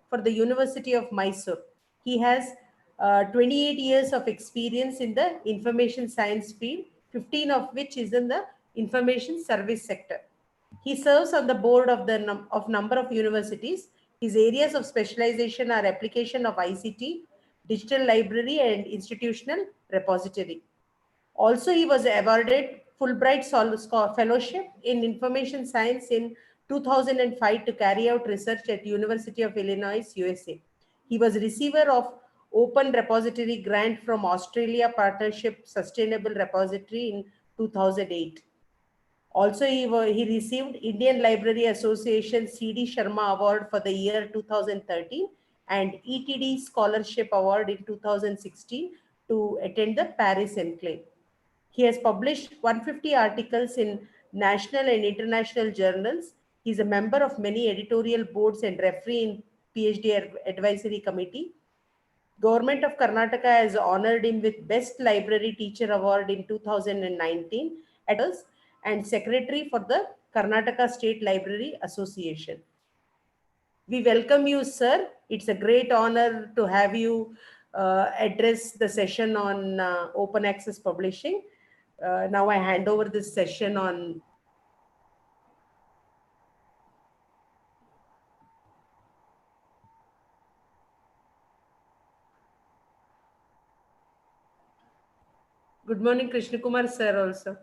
for the University of Mysore. He has 28 years of experience in the information science field, 15 of which is in the information service sector. He serves on the board of the number of universities. His areas of specialization are application of ICT, digital library, and institutional repository. Also, he was awarded Fulbright Fellowship in Information Science in 2005 to carry out research at University of Illinois, USA. He was receiver of Open Repository Grant from Australia Partnership Sustainable Repository in 2008. Also, he received Indian Library Association C.D. Sharma Award for the year 2013 and ETD Scholarship Award in 2016 to attend the Paris Enclave. He has published 150 articles in national and international journals. He is a member of many editorial boards and referee in PhD Advisory Committee. Government of Karnataka has honored him with Best Library Teacher Award in 2019 at us and Secretary for the Karnataka State Library Association. We welcome you, sir. It's a great honor to have you address the session on open access publishing. Now I hand over this session on. Good morning, Krishna Kumar sir also.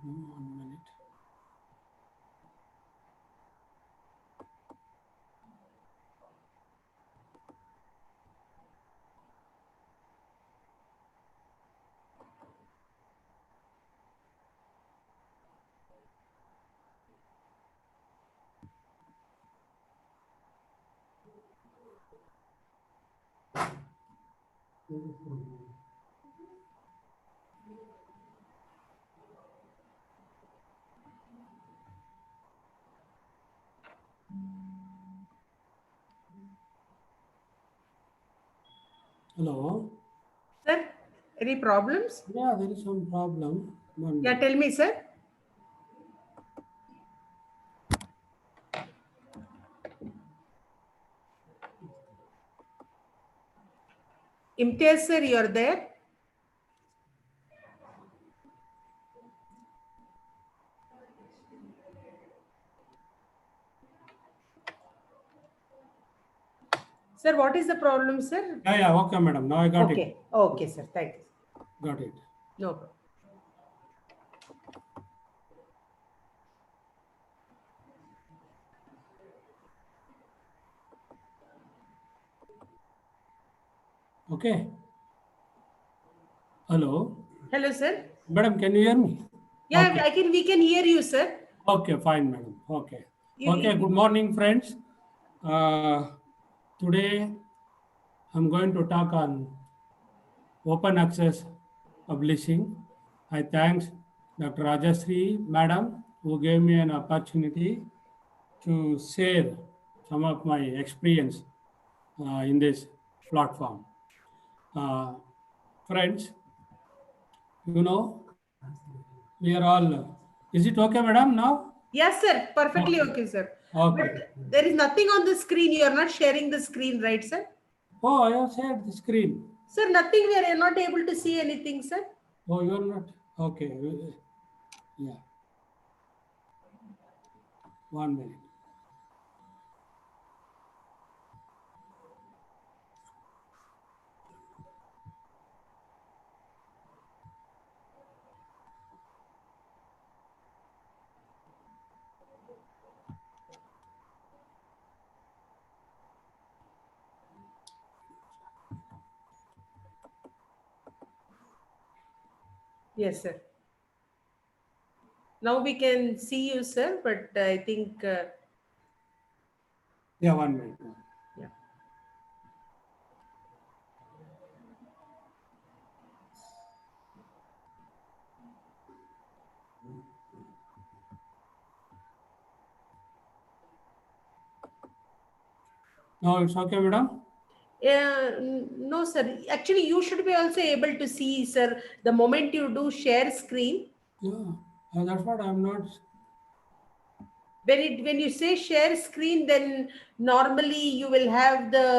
One minute. Hello. Sir, any problems? Yeah, there is some problem. Yeah, tell me, sir. Imtiaz, sir, you are there? Sir, what is the problem, sir? Yeah, okay, madam. Now I got it. Okay, sir. Thank you. Got it. No problem. Okay. Hello. Hello, sir. Madam, can you hear me? Yeah, Okay. we can hear you, sir. Okay, fine, madam. Okay. You- Good morning, friends. Today I'm going to talk on open access publishing. I thanks Dr. Rajasri, madam, who gave me an opportunity to share some of my experience in this platform. Friends, you know, we are all. Is it okay, madam, now? Yes, sir. Perfectly okay, sir. Okay. But there is nothing on the screen. You are not sharing the screen, right, sir? Oh, I have shared the screen. Sir, nothing. We are not able to see anything, sir. Oh, you are not? Okay. Yeah. 1 minute. Yes, sir. Now we can see you, sir, but I think, Yeah, 1 minute. yeah. Now it's okay, madam? No, sir. Actually, you should be also able to see, sir, the moment you do share screen. Yeah, that's what I'm not. When you say share screen, then normally you will have the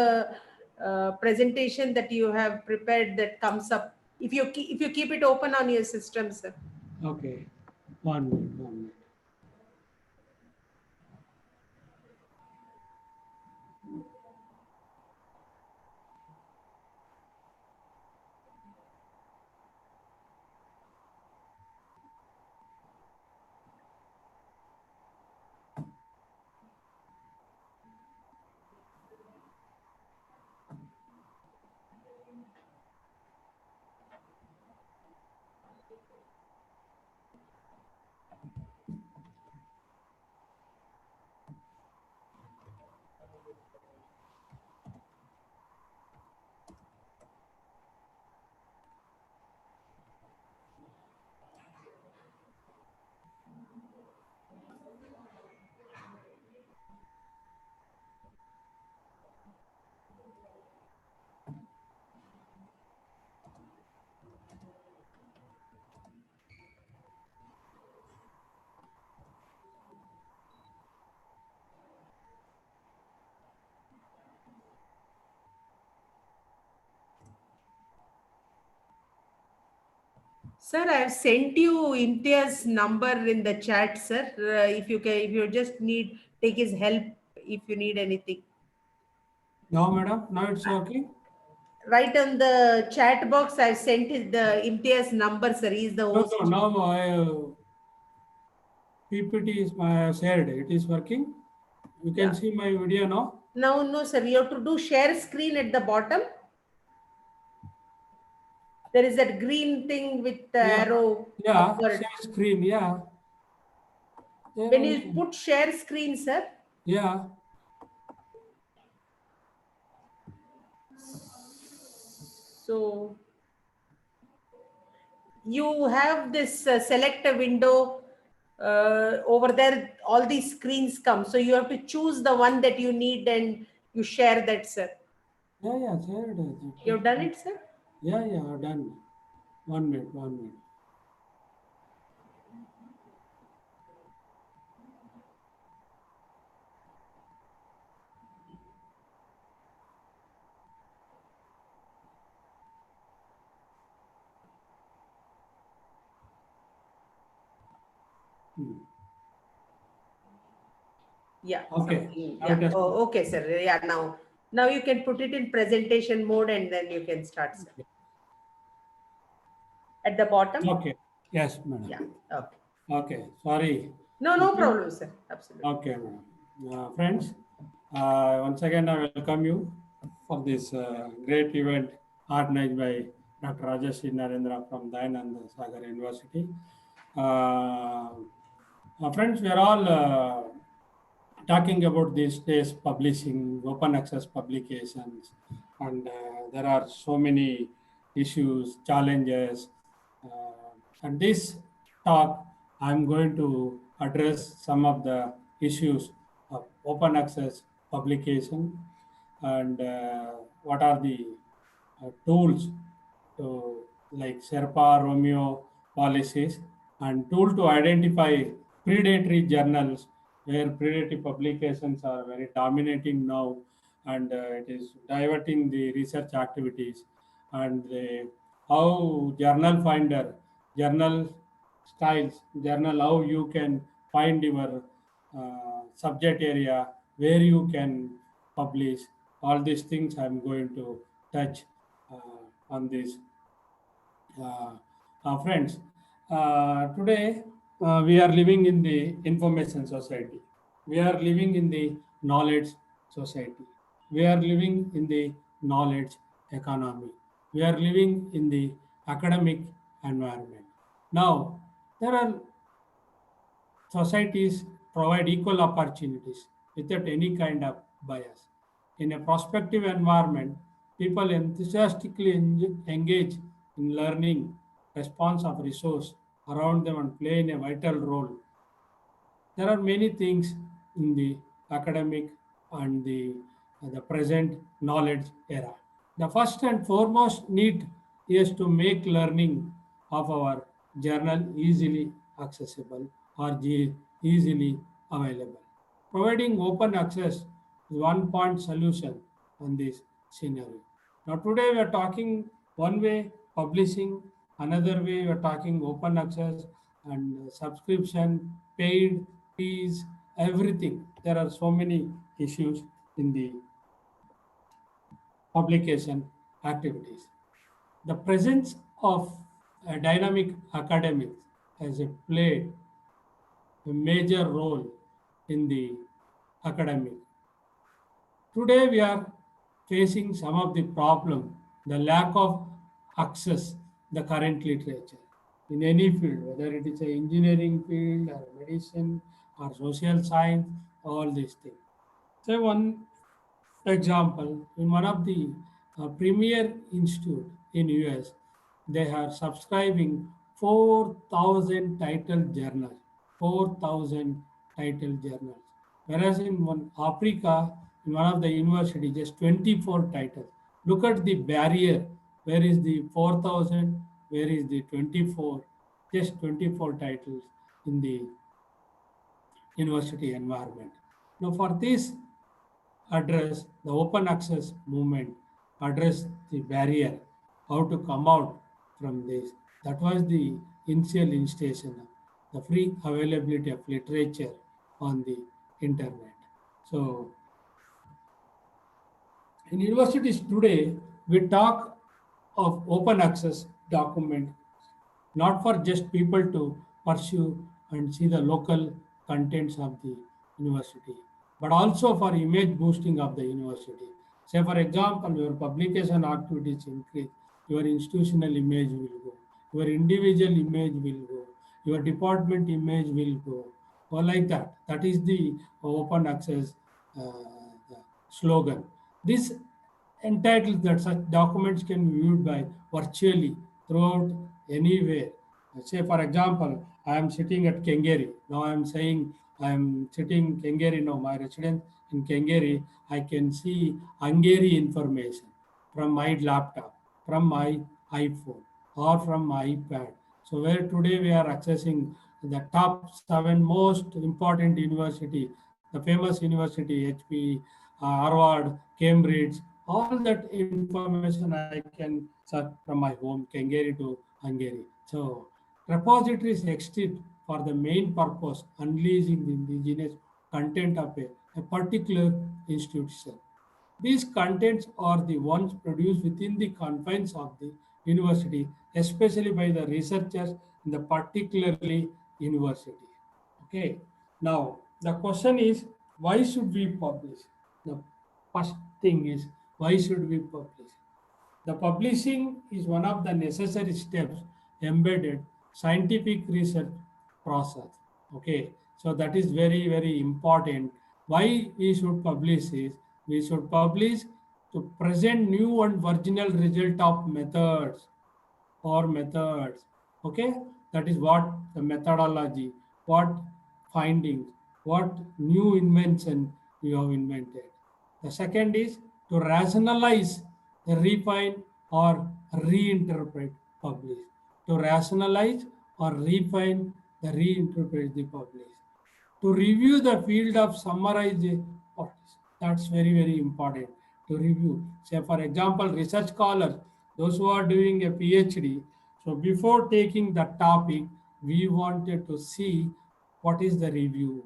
presentation that you have prepared that comes up. If you keep it open on your system, sir. Okay, 1 minute, 1 minute. Sir, I have sent you Imtiaz's number in the chat, sir. If you just need take his help if you need anything. No, madam, now it's working. Right on the chat box, I've sent the Imtiaz number, sir. He's the No, no, host. now PPT is shared. It is working. You can Yeah. see my video now. Now, no, sir. You have to do share screen at the bottom. There is that green thing with the Yeah, arrow yeah, upward. share screen. Yeah, there When you also. put share screen, sir, Yeah, so you have this select a window over there. All these screens come, so you have to choose the one that you need and you share that, sir. yeah, yeah, shared. You've done it, sir. Yeah, yeah, done. 1 minute, 1 minute. Hmm. Yeah, Okay, something. now it Yeah. has. Oh, okay, sir. Yeah, now you can put it in presentation mode and then you can start, sir. At the bottom. Okay. Yes, madam. Yeah. Okay. Okay. Sorry. No, no Okay. problem, sir. Absolutely. Okay, madam. Friends, once again, I welcome you for this great event organized by Dr. Rajashri Narendra from Dayananda Sagar University. Uh, Friends, we are all talking about these days publishing, open access publications, and there are so many issues, challenges. And this talk, I'm going to address some of the issues of open access publication and what are the tools to like SHERPA, Romeo policies, and tool to identify predatory journals where predatory publications are very dominating now, and it is diverting the research activities, and how journal finder, journal styles, journal how you can find your subject area where you can publish. All these things I'm going to touch on this. Friends, today we are living in the information society. We are living in the knowledge society. We are living in the knowledge economy. We are living in the academic environment. Now, there are societies provide equal opportunities without any kind of bias. In a prospective environment, people enthusiastically engage in learning, response of resource around them and play in a vital role. There are many things in the academic and the present knowledge era. The first and foremost need is to make learning of our journal easily accessible or easily available. Providing open access is one point solution on this scenario. Now today we are talking one way publishing, another way we are talking open access and subscription, paid, fees, everything. There are so many issues in the publication activities. The presence of a dynamic academics has played a major role in the academic. Today we are facing some of the problem, the lack of access, the current literature in any field, whether it is a engineering field or medicine or social science, all these things. Say one example, in one of the premier institute in US, they are subscribing 4,000 titled journals, 4,000 titled journals. Whereas in one Africa, in one of the university, just 24 titles. Look at the barrier. Where is the 4,000? Where is the 24? Just 24 titles in the university environment. Now, for this address the open access movement, address the barrier, how to come out from this. That was the initial instation, the free availability of literature on the internet. So in universities today, we talk of open access document not for just people to pursue and see the local contents of the university, but also for image boosting of the university. Say, for example, your publication activities increase, your institutional image will go, your individual image will go, your department image will go, or like that. That is the open access the slogan. This entitles that such documents can be viewed by virtually throughout anywhere. Say, for example, I am sitting at Kengeri. Now I am saying I am sitting Kengeri now, my residence in Kengeri. I can see Hungary information from my laptop, from my iPhone, or from my iPad. So where today we are accessing the top 7 most important university, the famous university, HP, Harvard, Cambridge, all that information I can search from my home, Kengeri to Hungary. So repositories exist for the main purpose, unleashing the indigenous content of a particular institution. These contents are the ones produced within the confines of the university, especially by the researchers in the particularly university. Okay. Now the question is, why should we publish? The first thing is, why should we publish? The publishing is one of the necessary steps embedded scientific research process. Okay, so that is very, very important. Why we should publish is we should publish to present new and original result of methods or methods. Okay, that is what the methodology, what findings, what new invention we have invented. The second is to rationalize, refine, or reinterpret publish. To rationalize or refine the reinterpret the publish. To review the field of summarize the parties. That's very, very important to review. Say, for example, research scholars, those who are doing a PhD, so before taking the topic, we wanted to see what is the review,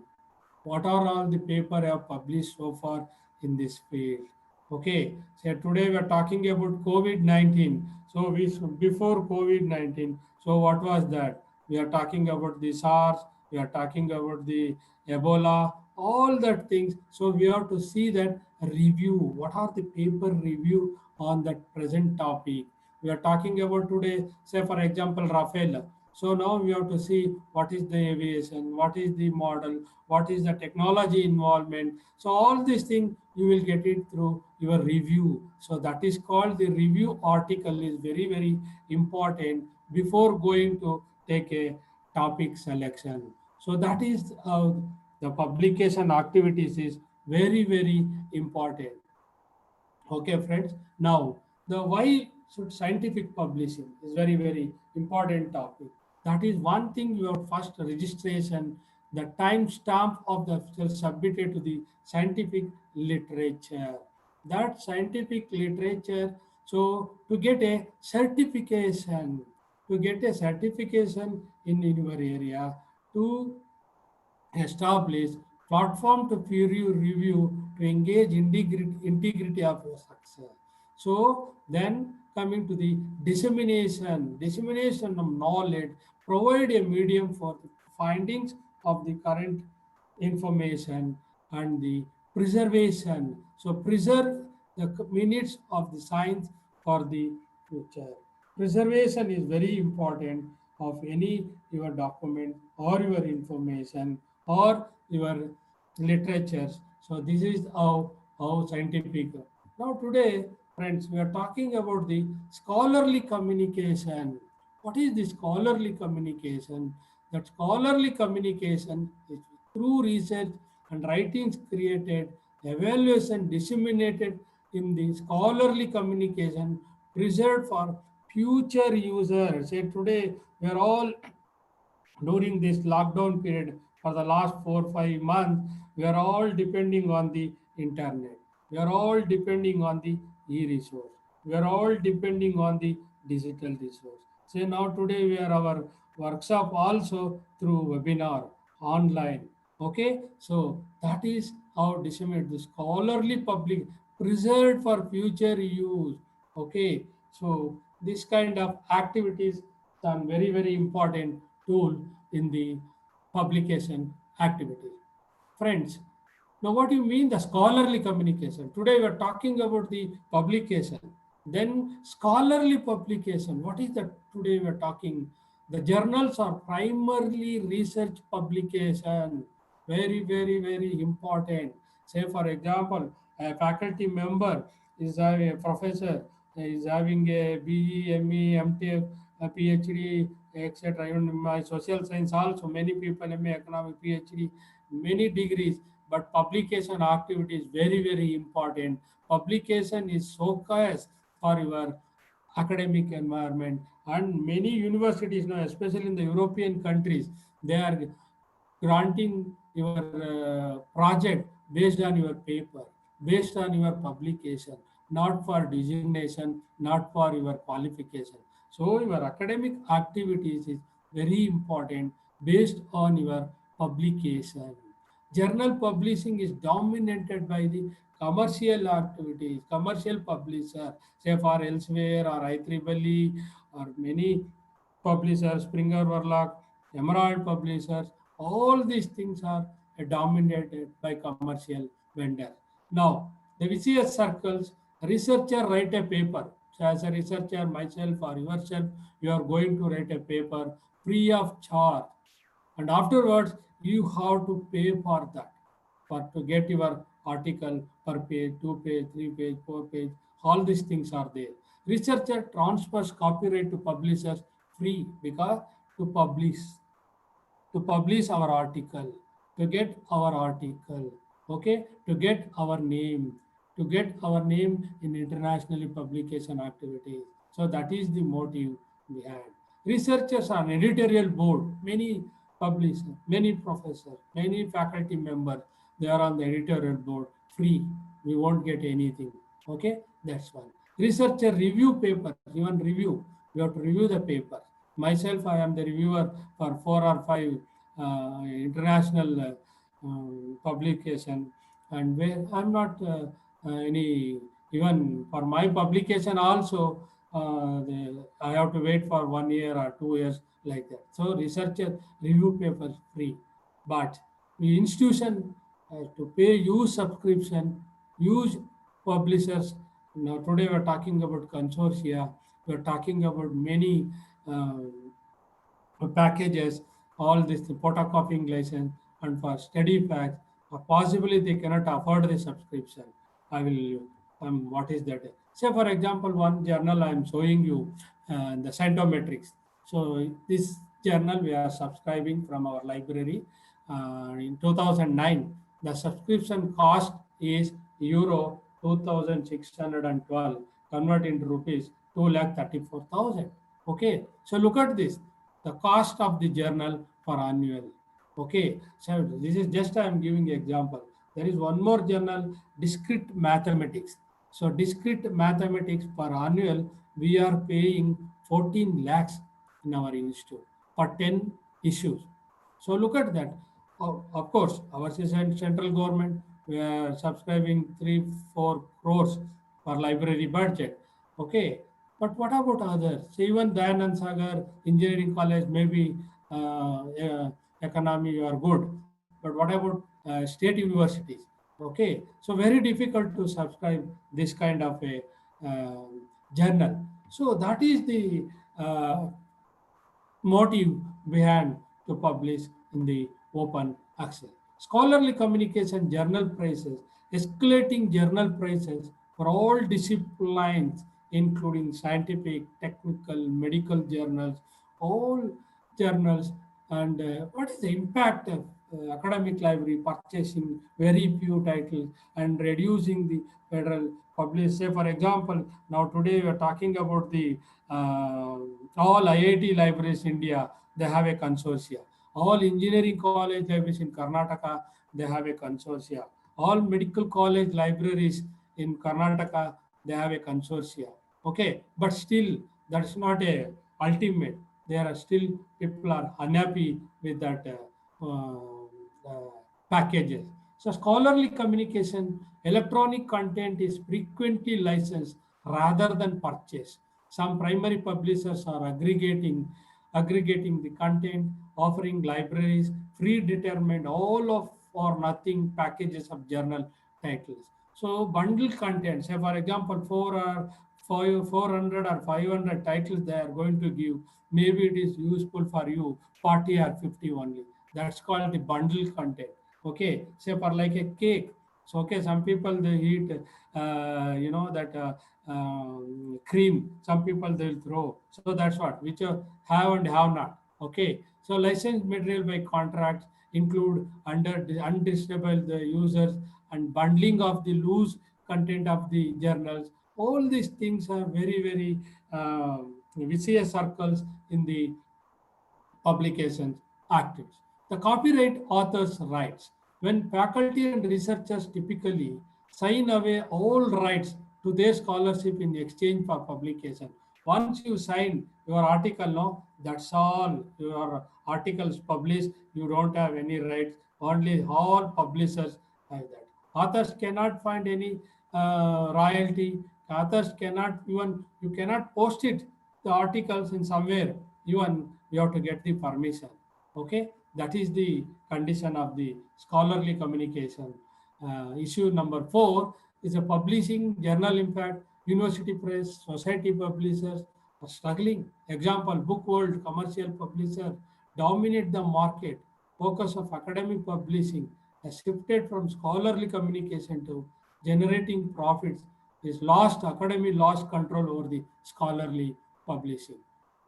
what are all the paper I have published so far in this field. Okay, so today we are talking about COVID-19. So we before COVID-19, so what was that? We are talking about the SARS, we are talking about the Ebola, all that things. So we have to see that review. What are the paper review on that present topic? We are talking about today, say for example, Rafael. So now we have to see what is the aviation, what is the model, what is the technology involvement. So all these things you will get it through your review. So that is called the review article is very, very important before going to take a topic selection. So that is the publication activities is very, very important. Okay, friends. Now, the why should scientific publishing is very, very important topic. That is one thing your first registration, the time stamp of the submitted to the scientific literature. That scientific literature, so to get a certification, in your area, to establish platform to peer review to engage integrity of your success. So then coming to the dissemination of knowledge, provide a medium for the findings of the current information and the preservation. So preserve the minutes of the science for the future. Preservation is very important of any your document or your information or your literatures. So this is how scientific. Now today, friends, we are talking about the scholarly communication. What is the scholarly communication? That scholarly communication is through research and writings created, evaluation disseminated in the scholarly communication preserved for future users. Say today we are all during this lockdown period for the last 4 5 months, we are all depending on the internet, we are all depending on the e-resource, we are all depending on the digital resource. So now today we are our workshop also through webinar online. Okay, so that is how disseminate the scholarly public preserved for future use. Okay, so this kind of activities are very, very important tool in the publication activities. Friends, now what do you mean the scholarly communication? Today we are talking about the publication. Then scholarly publication. What is that today we are talking? The journals are primarily research publication. Very, very, very important. Say for example, a faculty member is a professor, is having a BE, ME, MTech, a PhD, etc. Even in my social science also, many people MA economic PhD, many degrees, but publication activity is very, very important. Publication is focus for your academic environment, and many universities now, especially in the European countries, they are granting your project based on your paper, based on your publication, not for designation, not for your qualification. So your academic activities is very important based on your publication. Journal publishing is dominated by the commercial activities, commercial publisher, say for Elsewhere or IEEE or many publishers, Springer Verlag, Emerald publishers, all these things are dominated by commercial vendors. Now, the VCS circles, researcher write a paper. So as a researcher, myself or yourself, you are going to write a paper free of charge, and afterwards you have to pay for that, for to get your article per page, 2 page, 3 page, 4 page. All these things are there. Researcher transfers copyright to publishers free because to publish our article, to get our article, okay, to get our name, in internationally publication activities. So that is the motive behind. Researchers on editorial board, many publishers, many professors, many faculty members, they are on the editorial board free. We won't get anything. Okay, that's one. Researcher review papers, even review. You have to review the paper. Myself, I am the reviewer for 4 or 5 international publication, and where I'm not any, even for my publication also, I have to wait for 1 year or 2 years like that. So researcher review papers free, but the institution has to pay huge subscription, huge publishers. Now today we're talking about consortia, we're talking about many uh, packages, all this the photocopying license, and for study packs, or possibly they cannot afford the subscription. I will, what is that? Say, for example, one journal I am showing you, the Scientometrics. So, this journal we are subscribing from our library. In 2009, the subscription cost is euro 2,612, convert into rupees 2,34,000. Okay, so look at this, the cost of the journal for annual. Okay, so this is just I am giving example. There is one more journal, discrete mathematics. So discrete mathematics per annual, we are paying 14 lakhs in our institute for 10 issues. So look at that. Of course, ours is central government. We are subscribing 3-4 crores for library budget. Okay, but what about others? So even Dayanand Sagar Engineering College, maybe economy you are good, but what about state universities? Okay, so very difficult to subscribe this kind of a uh, journal. So that is the motive behind to publish in the open access. Scholarly communication journal prices, escalating journal prices for all disciplines, including scientific, technical, medical journals, all journals, and what is the impact of academic library purchasing very few titles and reducing the federal publish. Say, for example, now today we are talking about the uh, all IIT libraries in India, they have a consortia. All engineering college libraries in Karnataka, they have a consortia. All medical college libraries in Karnataka, they have a consortia. Okay, but still, that's not a ultimate. There are still people are unhappy with that packages. So scholarly communication, electronic content is frequently licensed rather than purchased. Some primary publishers are aggregating the content, offering libraries, predetermined all of or nothing packages of journal titles. So bundle content, say for example, 400 or 500 titles they are going to give. Maybe it is useful for you 40 or 50 only. That's called the bundle content. Okay, say for like a cake. So okay, some people they eat, that cream. Some people they will throw. So that's what which have and have not. Okay, so licensed material by contracts include undistributable the users and bundling of the loose content of the journals. All these things are very vicious circles in the publications actives. The copyright author's rights. When faculty and researchers typically sign away all rights to their scholarship in exchange for publication. Once you sign your article, no, that's all. Your articles published, you don't have any rights. Only all publishers have that. Authors cannot find any royalty. Authors cannot even, you cannot post it, the articles in somewhere. You have to get the permission. Okay, that is the condition of the scholarly communication. Issue number 4 is a publishing journal impact. University press, society publishers are struggling. Example, book world, commercial publisher dominate the market. Focus of academic publishing has shifted from scholarly communication to generating profits. Is lost academy lost control over the scholarly publishing.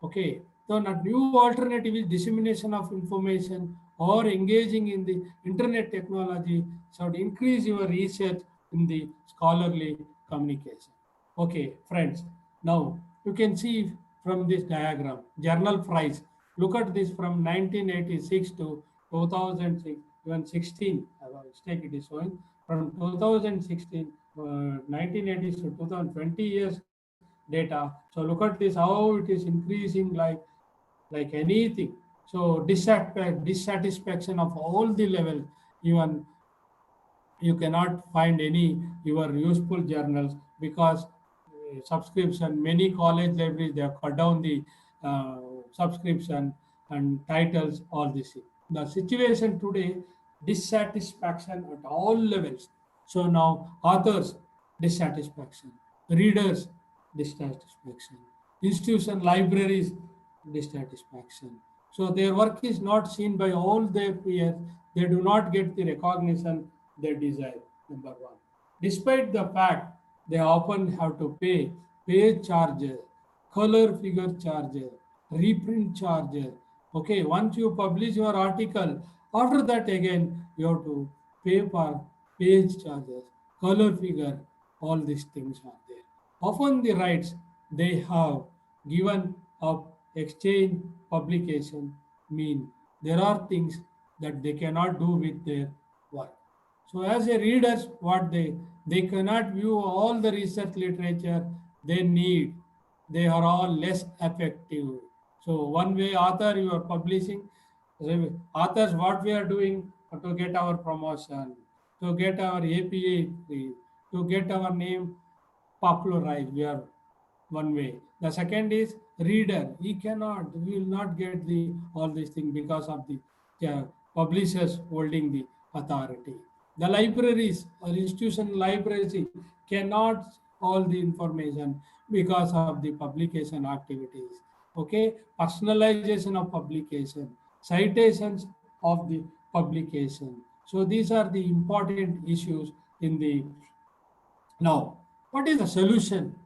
Okay, so a new alternative is dissemination of information or engaging in the internet technology should increase your research in the scholarly communication. Okay, friends, now you can see from this diagram, journal price. Look at this from 1986 to 2006, even 16, mistake it is showing, from 2016, 1980s to 2020 years data. So look at this, how it is increasing like anything. So dissatisfaction of all the levels, even you cannot find any your useful journals because subscription, many college libraries they have cut down the uh, subscription and titles, all this. The situation today, dissatisfaction at all levels. So now authors dissatisfaction, readers dissatisfaction, institution libraries dissatisfaction, So their work is not seen by all their peers. They do not get the recognition they desire. Number one. Despite the fact they often have to pay page charges, color figure charges, reprint charges. Okay, once you publish your article, after that again you have to pay for page charges, color figure, all these things are there. Often the rights they have given up exchange publication mean there are things that they cannot do with their work. So as a readers, what they cannot view all the research literature they need. They are all less effective. So one way author you are publishing, authors what we are doing to get our promotion, to get our APA free, to get our name popularized. We are one way. The second is reader. He cannot, we will not get the all these things because of the publishers holding the authority. The libraries or institution libraries cannot all the information because of the publication activities. Okay, personalization of publication, citations of the publication. So these are the important issues in the now, what is the solution?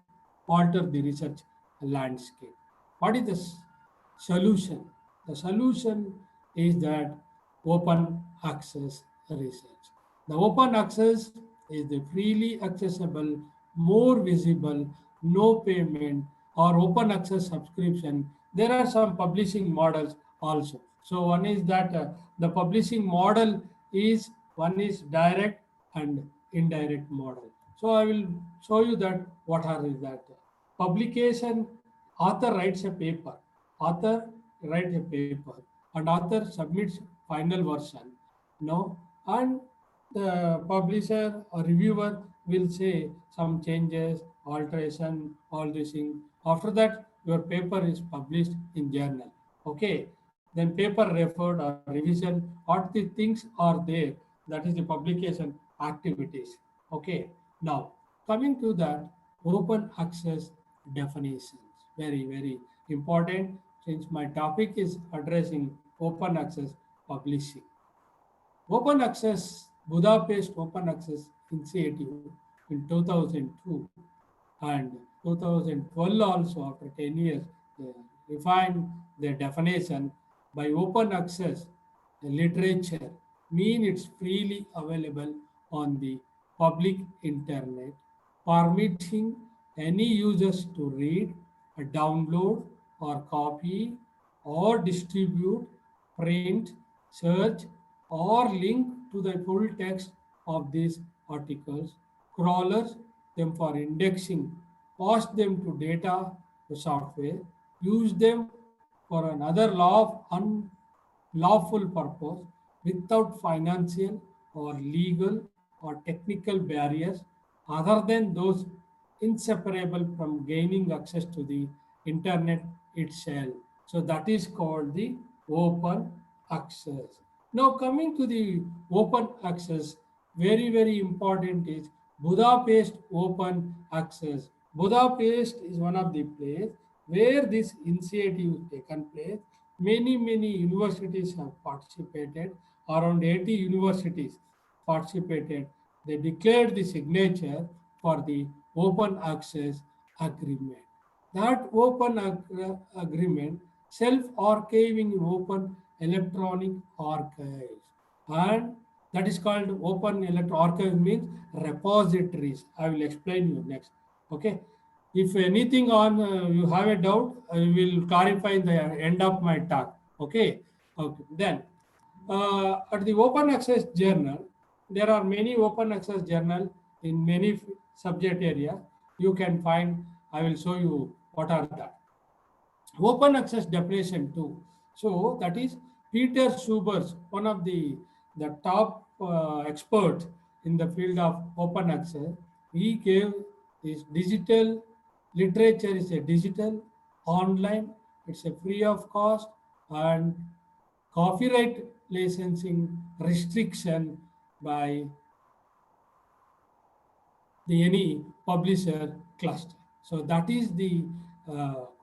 Alter the research landscape. What is the solution? The solution is that open access research. The open access is the freely accessible, more visible, no payment, or open access subscription. There are some publishing models also. So one is that the publishing model is one is direct and indirect model. So I will show you that what are is that publication. Author writes a paper, author writes a paper, and author submits final version. No, and the publisher or reviewer will say some changes, alteration, all these things. After that, your paper is published in journal. Okay, then paper referred or revision, what the things are there. That is the publication activities. Okay, now coming to that open access definitions, very important since my topic is addressing open access publishing. Open access, Budapest Open Access Initiative in 2002 and 2012 also, after 10 years, they refined their definition by open access literature mean it's freely available on the public internet, permitting any users to read, download or copy or distribute, print, search or link to the full text of these articles, crawlers them for indexing, pass them to data to software, use them for another unlawful purpose without financial or legal or technical barriers other than those inseparable from gaining access to the internet itself. So that is called the open access. Now coming to the open access, very important is Budapest open access. Budapest is one of the place where this initiative taken place. Many universities have participated. Around 80 universities participated. They declared the signature for the open access agreement. That open agreement, self-archiving in open electronic archives, and that is called open archive means repositories. I will explain you next. Okay. If anything on you have a doubt, I will clarify in the end of my talk. Okay. Okay. Then at the open access journal, there are many open access journal in many subject area. You can find. I will show you what are that. Open access definition too. So that is Peter Schubers, one of the top expert in the field of open access. He gave this digital literature is a digital, online, it's a free of cost, and copyright licensing restriction by the any publisher cluster. So that is the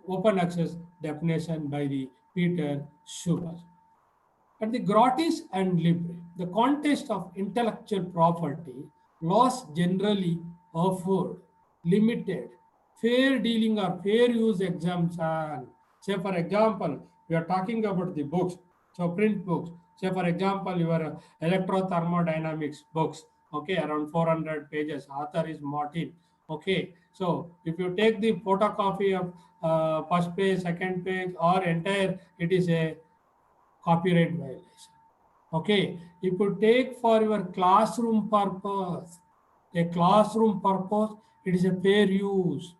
open access definition by the Peter super. At the gratis and libre, the contest of intellectual property, laws generally afford limited fair dealing or fair use exemption. Say, for example, we are talking about the books, so print books. Say, for example, your electrothermodynamics books, okay, around 400 pages. Author is Martin. Okay, so if you take the photocopy of first page, second page, or entire, it is a copyright violation. Okay, if you take for your classroom purpose, a classroom purpose, it is a fair use.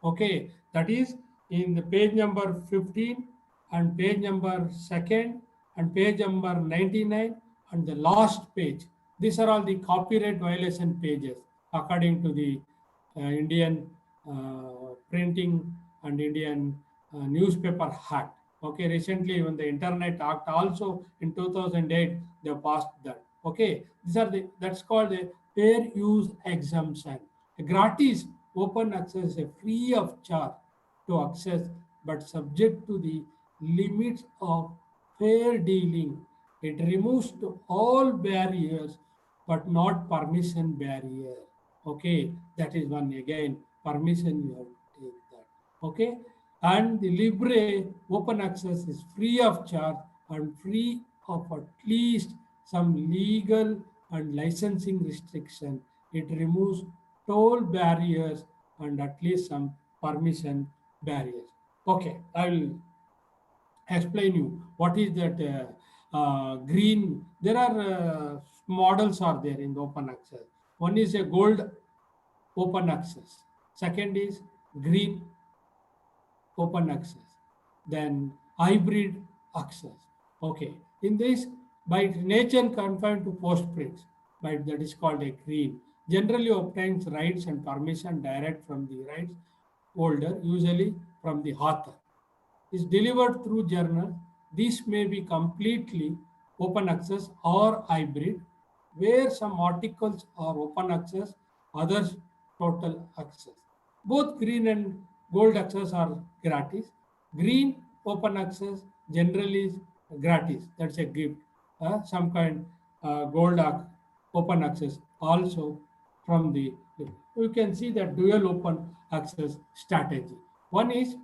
Okay, that is in the page number 15 and page number 2nd and page number 99 and the last page. These are all the copyright violation pages according to the Indian Printing and Indian Newspaper Act. Okay, recently when the Internet Act also in 2008 they passed that. Okay, these are the, that's called a fair use exemption. A gratis open access, a free of charge to access, but subject to the limits of fair dealing. It removes to all barriers, but not permission barrier. Okay, that is one again permission you have to take that. Okay, and the libre open access is free of charge and free of at least some legal and licensing restriction. It removes toll barriers and at least some permission barriers. Okay, I will explain you what is that green. There are models are there in the open access. One is a gold open access. Second is green open access, then hybrid access. Okay, in this, by nature confined to post prints, by that is called a green. Generally obtains rights and permission direct from the rights holder, usually from the author. Is delivered through journal. This may be completely open access or hybrid, where some articles are open access, others total access. Both green and gold access are gratis. Green open access generally is gratis. That's a gift. Some kind gold open access also from the. You can see that dual open access strategy. One is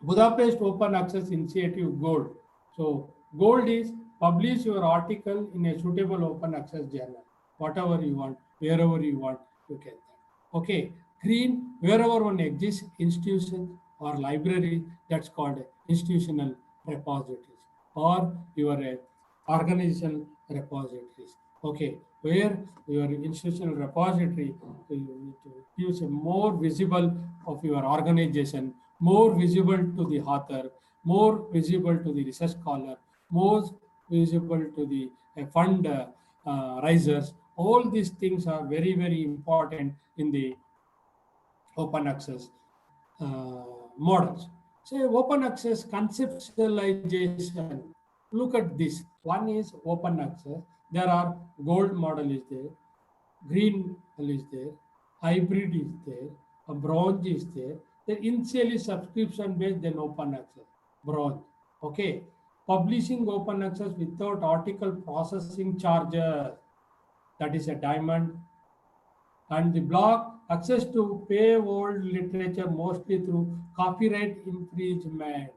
Budapest Open Access Initiative Gold. So Gold is publish your article in a suitable open access journal, whatever you want, wherever you want, you get that. Okay. Green, wherever one exists, institutions or library, that's called institutional repositories, or your organizational repositories. Okay, where your institutional repository gives a more visible of your organization, more visible to the author, more visible to the research scholar, more visible to the fund risers. All these things are very, very important in the open access models. So open access conceptualization. Look at this. One is open access. There are gold model is there, green is there, hybrid is there, a bronze is there. Then initially subscription based, then open access, bronze. Okay. Publishing open access without article processing charges, that is a diamond. And the block access to pay old literature mostly through copyright infringement.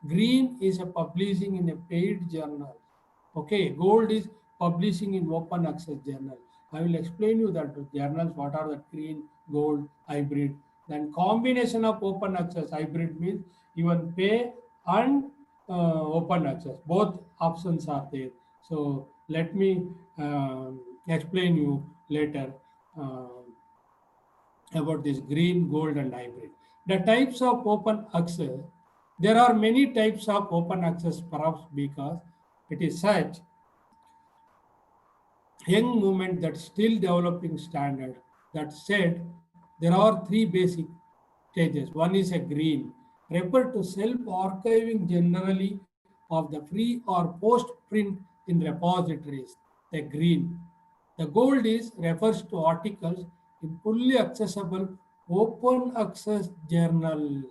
Green is a publishing in a paid journal. Okay, gold is publishing in open access journal. I will explain you that journals, what are the green, gold, hybrid. Then combination of open access hybrid means even pay and open access. Both options are there. So let me explain you later. About this green, gold, and hybrid. The types of open access, there are many types of open access, perhaps because it is such young movement that's still developing standard. That said, there are three basic stages. One is a green, refer to self-archiving generally of the free or post-print in repositories, the green. The gold is refers to articles in fully accessible open access journal.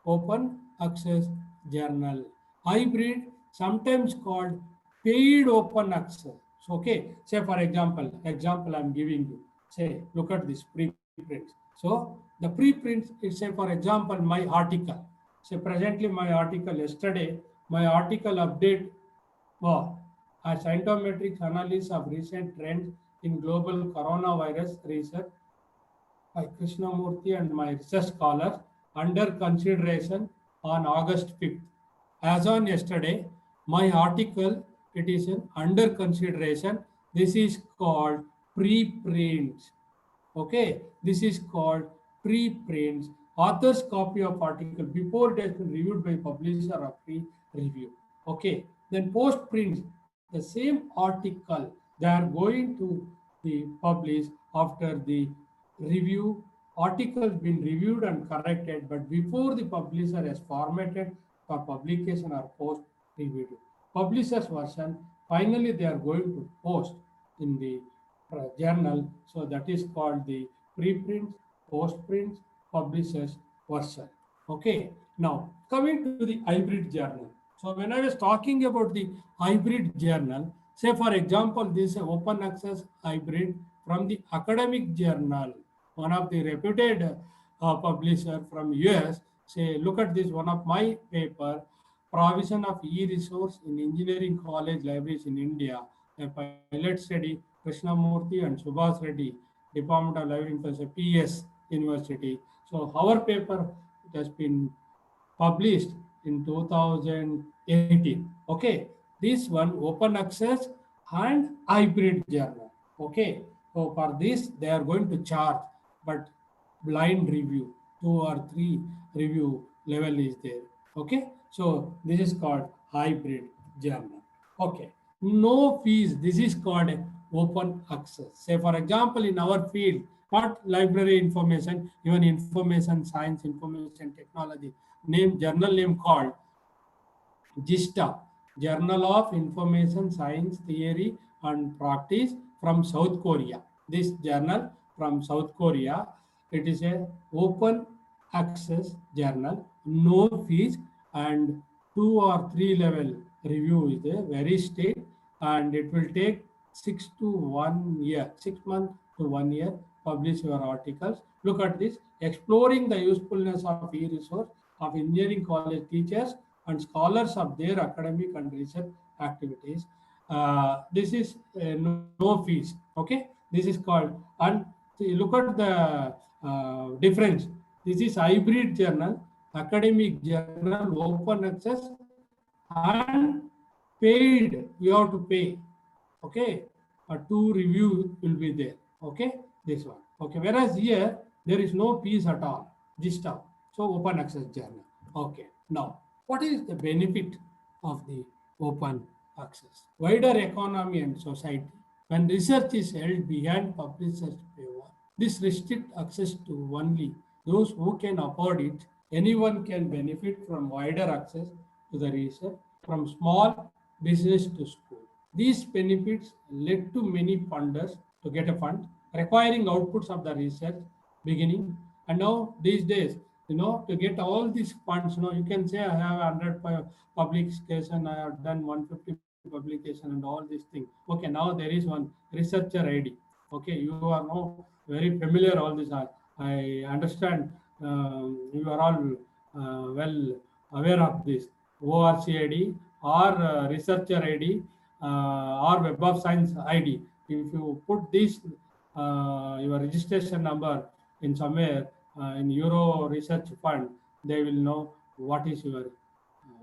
Open access journal. Hybrid sometimes called paid open access. So, okay, say for example I'm giving you, say look at this preprints. So the preprints is, say for example, my article. Say presently my article yesterday, my article update was a scientometrics analysis of recent trends in global coronavirus research by Krishnamurthy and my research scholars under consideration on August 5th. As on yesterday, my article, it is in under consideration. This is called preprints. Okay, this is called preprints. Author's copy of article before it has been reviewed by publisher or pre-review. Okay, then post prints, the same article they are going to be published after the review. Articles been reviewed and corrected, but before the publisher has formatted for publication or post reviewed. Publisher's version, finally they are going to post in the journal. So that is called the preprints, postprints, publishers version. Okay. Now coming to the hybrid journal. So when I was talking about the hybrid journal, say for example, this is open access hybrid from the academic journal, one of the reputed publisher from US. Say, look at this, one of my paper, provision of e-resource in engineering college libraries in India, a pilot study, Krishnamurthy and Subhas Reddy, Department of Library Infrastructure, PS University. So our paper, it has been published in 2018. Okay, this one open access and hybrid journal. Okay, so for this they are going to charge, but blind review, 2 or 3 review level is there. Okay, so this is called hybrid journal. Okay, no fees. This is called open access. Say for example, in our field, not library information, even information science, information technology, journal name called GISTA, Journal of Information Science Theory and Practice from South Korea. This journal from South Korea, it is a open access journal, no fees, and 2 or 3 level review is there, very state, and it will take 6 to 1 year, 6 months to 1 year, publish your articles. Look at this, exploring the usefulness of e-resource of engineering college teachers and scholars of their academic and research activities. This is no fees. Okay, this is called, and look at the difference. This is hybrid journal, academic journal, open access, and paid. You have to pay. Okay, two review will be there. Okay, this one. Okay, whereas here there is no fees at all. This stuff. So open access journal. Okay, now what is the benefit of the open access? Wider economy and society. When research is held behind publishers' paywall, this restricts access to only those who can afford it. Anyone can benefit from wider access to the research, from small business to school. These benefits led to many funders to get a fund, requiring outputs of the research beginning. And now these days, to get all these funds, you can say I have 100 publication, I have done 150 publication and all these things. Okay, now there is one researcher ID. Okay, you are now very familiar all this. I understand you are all well aware of this. ORC ID or researcher ID or Web of Science ID. If you put this your registration number in somewhere in Euro Research Fund, they will know what is your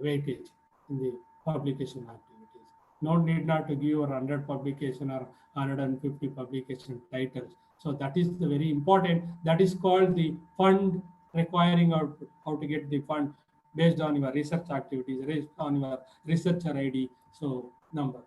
weightage in the publication activities. No need not to give your 100 publication or 150 publication titles. So that is the very important. That is called the fund requiring how to get the fund based on your research activities, based on your researcher ID. So number.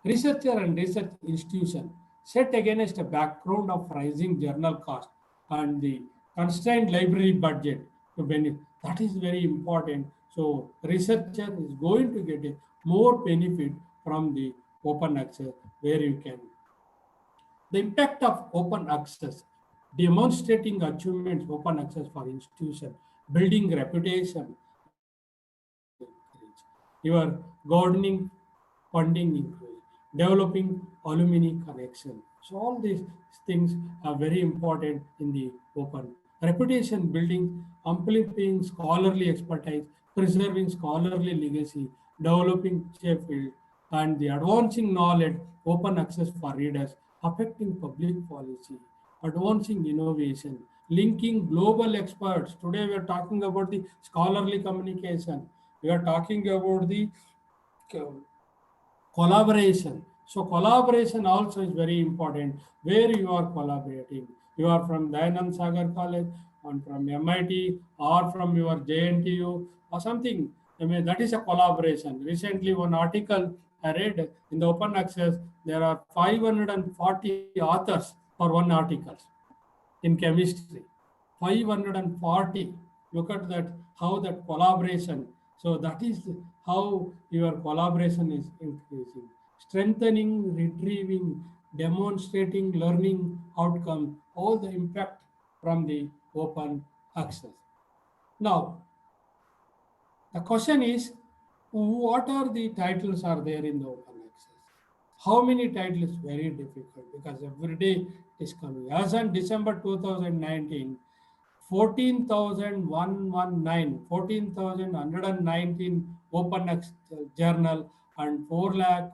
Researcher and research institution set against a background of rising journal cost and the constrained library budget to benefit. That is very important. So researcher is going to get a more benefit from the open access where you can. The impact of open access, demonstrating achievements, open access for institution, building reputation, research. your gardening funding increase, developing alumni connection. So all these things are very important in the open. Reputation building, amplifying scholarly expertise, preserving scholarly legacy, developing field, and the advancing knowledge, open access for readers, affecting public policy, advancing innovation, linking global experts. Today we are talking about the scholarly communication. We are talking about the collaboration. So collaboration also is very important. Where you are collaborating, you are from Dayanand Sagar College, or from MIT, or from your JNTU, or something. I mean, that is a collaboration. Recently, one article I read in the open access, there are 540 authors for one article in chemistry. 540. Look at that, how that collaboration. So that is how your collaboration is increasing. Strengthening, retrieving, demonstrating learning outcome, all the impact from the open access. Now, the question is, what are the titles are there in the open access? How many titles? Very difficult because every day is coming. As on December 2019, 14,119 open access journal and 4 lakh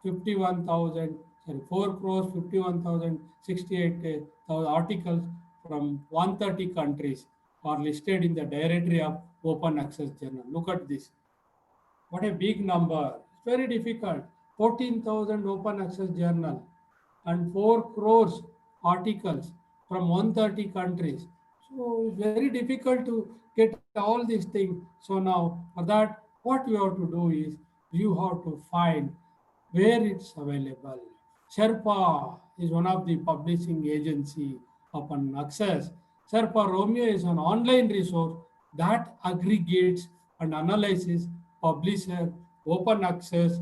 51,000, sorry, 4 crores 51,068 articles from 130 countries are listed in the directory of open access journal. Look at this. What a big number. It's very difficult. 14,000 open access journal and 4 crores articles from 130 countries. So it's very difficult to get all these things. So now for that, what you have to do is you have to find where it's available. SHERPA is one of the publishing agency open access. SHERPA Romeo is an online resource that aggregates and analyzes publisher open access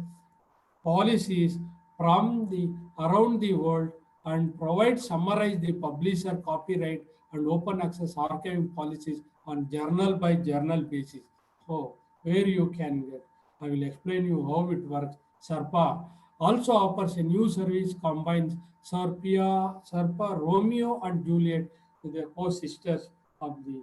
policies from the around the world and provide summarize the publisher copyright and open access archiving policies on journal by journal basis. So where you can get, I will explain you how it works. SERPA also offers a new service combines SERPA Romeo and Juliet with the co-sisters of the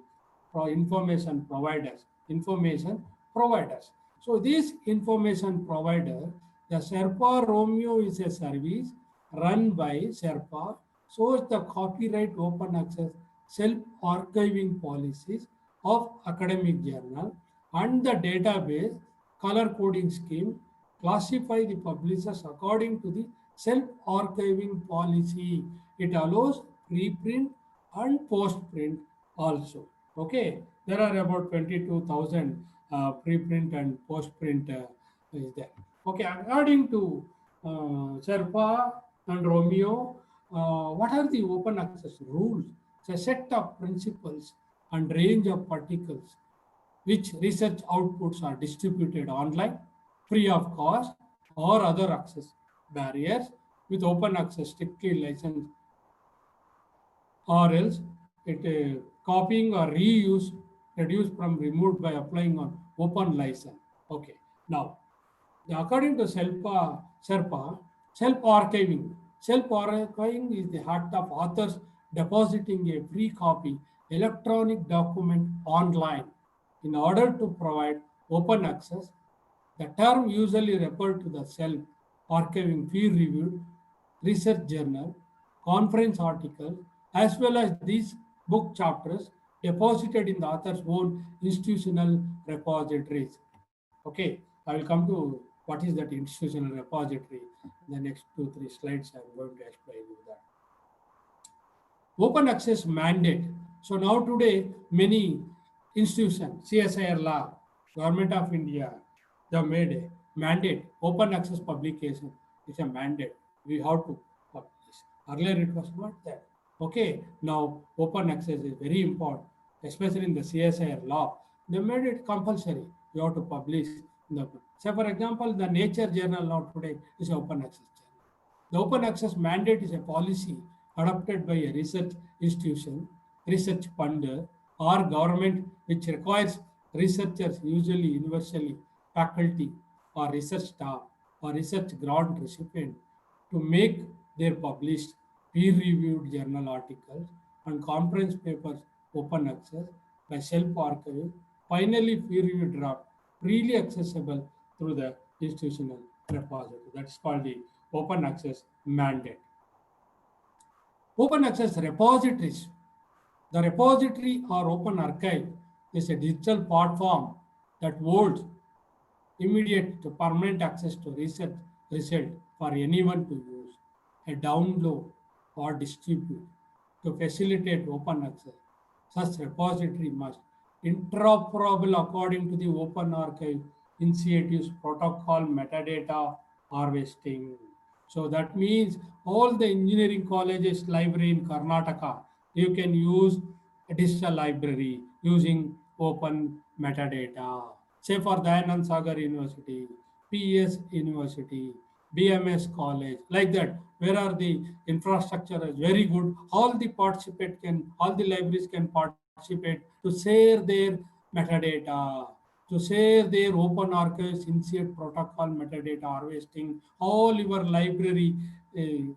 information providers. Information providers. So this information provider, the SHERPA Romeo is a service run by SHERPA, shows the copyright open access self-archiving policies of academic journal and the database color coding scheme classify the publishers according to the self-archiving policy. It allows preprint and post-print also. Okay, there are about 22,000 preprint and post-print is there. Okay, according to Sherpa and Romeo, what are the open access rules? It's a set of principles and range of particles which research outputs are distributed online, free of cost or other access barriers with open access strictly licensed, or else it copying or reuse reduced from removed by applying on open license. Okay, now according to SHERPA, self-archiving. Self-archiving is the heart of authors depositing a free copy electronic document online in order to provide open access. The term usually referred to the self-archiving peer-reviewed research journal, conference articles, as well as these book chapters deposited in the author's own institutional repositories. Okay, I will come to what is that institutional repository. In the next 2-3 slides, I'm going to explain you that. Open access mandate. So now today, many institutions, CSIR law, Government of India, they have made a mandate. Open access publication is a mandate. We have to publish. Earlier it was not that. Okay, now open access is very important, especially in the CSIR law. They made it compulsory. You have to publish. Say for example, the Nature journal now today is open access journal. The open access mandate is a policy adopted by a research institution, research funder, or government which requires researchers, usually universally faculty or research staff or research grant recipient to make their published peer-reviewed journal articles and conference papers open access by self-archive, finally peer-reviewed draft freely accessible through the institutional repository. That's called the open access mandate. Open access repositories. The repository or open archive is a digital platform that holds immediate to permanent access to research result for anyone to use, a download or distribute to facilitate open access. Such repository must interoperable according to the Open Archive Initiative's protocol metadata harvesting. So that means all the engineering colleges library in Karnataka, you can use a digital library using open metadata. Say for Dayanand Sagar University, PS University, BMS College, like that, where are the infrastructure is very good, all the libraries can participate to share their metadata, to share their open archives, initiate protocol metadata harvesting, all your library uh,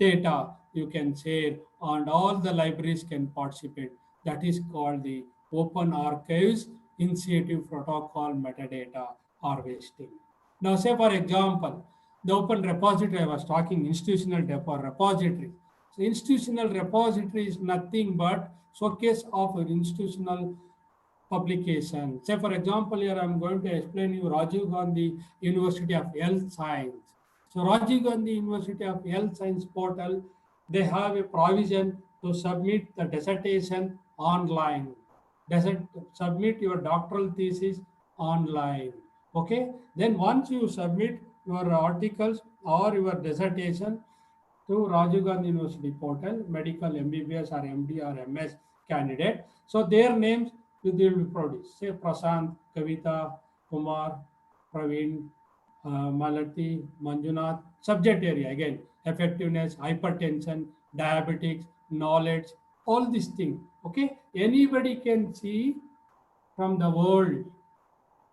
data you can share and all the libraries can participate. That is called the Open Archives Initiative Protocol Metadata Harvesting. Now say for example, the open repository I was talking, institutional repository. So institutional repository is nothing but showcase of an institutional publication. Say for example, here I'm going to explain you Rajiv Gandhi University of Health Science. So Rajiv Gandhi University of Health Science portal, they have a provision to submit the dissertation online. Desert, submit your doctoral thesis online. Okay. Then once you submit your articles or your dissertation to Rajiv Gandhi University portal, medical MBBS or MD or MS candidate. So their names will be produced. Say Prasant, Kavita, Kumar, Praveen, Malati, Manjunath. Subject area again, effectiveness, hypertension, diabetics, knowledge, all these things. Okay, anybody can see from the world.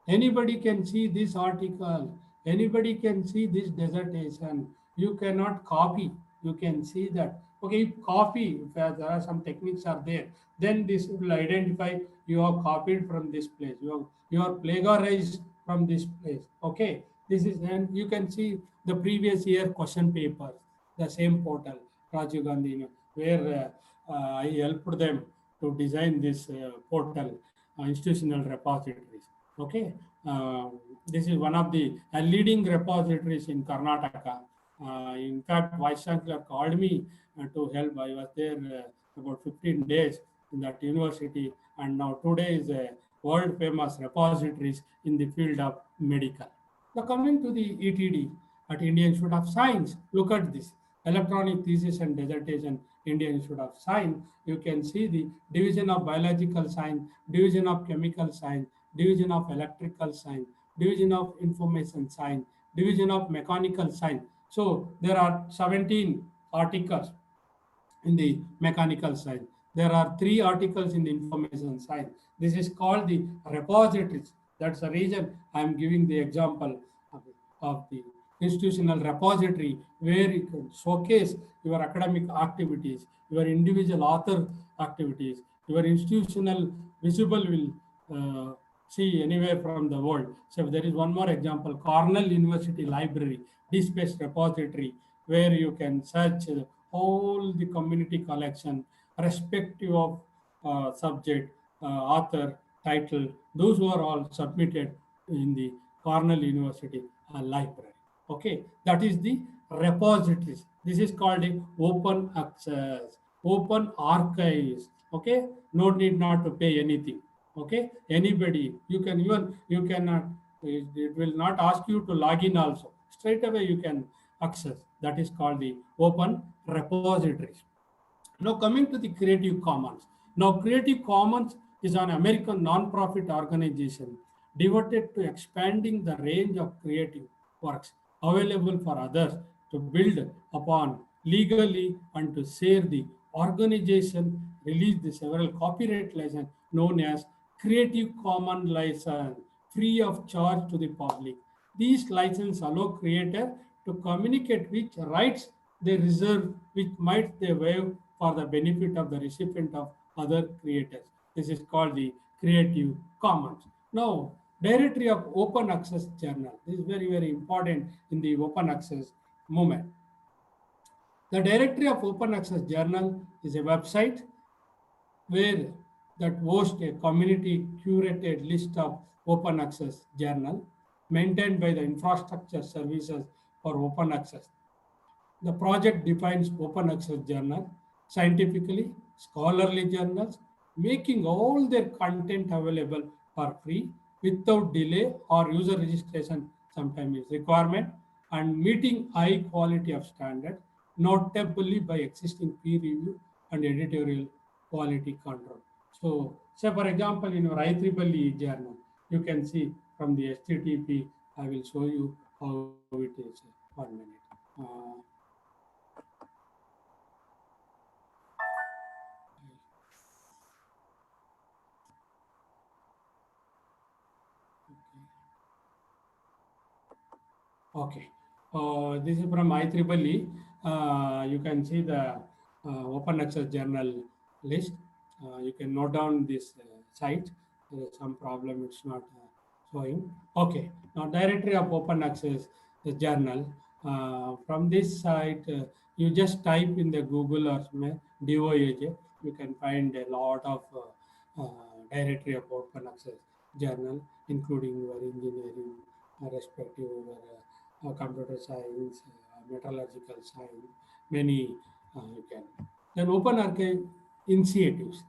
Anybody can see this article. Anybody can see this dissertation. You cannot copy. You can see that. Okay, if copy, if there are some techniques are there, then this will identify you have copied from this place. You are plagiarized from this place. Okay, this is, and you can see the previous year question papers, the same portal, Rajiv Gandhi, where I helped them to design this portal, institutional repositories. Okay, this is one of the leading repositories in Karnataka. In fact, Vice Chancellor called me to help. I was there about 15 days in that university, and now today is a world famous repositories in the field of medical. Now coming to the ETD at Indian Institute of Science, look at this electronic thesis and dissertation. Indian Institute of Science, you can see the division of biological science, division of chemical science, division of electrical science, division of information science, division of mechanical science. So there are 17 articles in the mechanical science. There are 3 articles in the information science. This is called the repositories. That's the reason I am giving the example of the institutional repository where you can showcase your academic activities, your individual author activities, your institutional visible will see anywhere from the world. So there is one more example, Cornell University Library, disk-based repository, where you can search all the community collection, respective of subject, author, title, those who are all submitted in the Cornell University library. Okay, that is the repositories. This is called a open access, open archives. Okay, no need not to pay anything. Okay, anybody, you can even, you cannot, it will not ask you to log in also. Straight away you can access. That is called the open repositories. Now coming to the Creative Commons. Now Creative Commons is an American non-profit organization devoted to expanding the range of creative works available for others to build upon legally and to share. The organization released the several copyright license known as Creative Commons license free of charge to the public. These licenses allow creators to communicate which rights they reserve, which might they waive for the benefit of the recipient of other creators. This is called the Creative Commons. Now, directory of open access journal. This is very, very important in the open access movement. The directory of open access journal is a website where that hosts a community curated list of open access journal maintained by the infrastructure services for open access. The project defines open access journal scientifically, scholarly journals, making all their content available for free without delay or user registration sometimes is requirement, and meeting high quality of standard, notably by existing peer review and editorial quality control. So, say for example, in your IEEE journal, you can see from the HTTP, I will show you how it is. 1 minute. Okay. This is from IEEE. You can see the open access journal list. You can note down this site. There is some problem, it's not showing. Okay. Now, directory of open access the journal. From this site, you just type in the Google or DOAJ. You can find a lot of directory of open access journal, including your engineering, respective computer science, metallurgical science, many you can. Then open archive initiatives.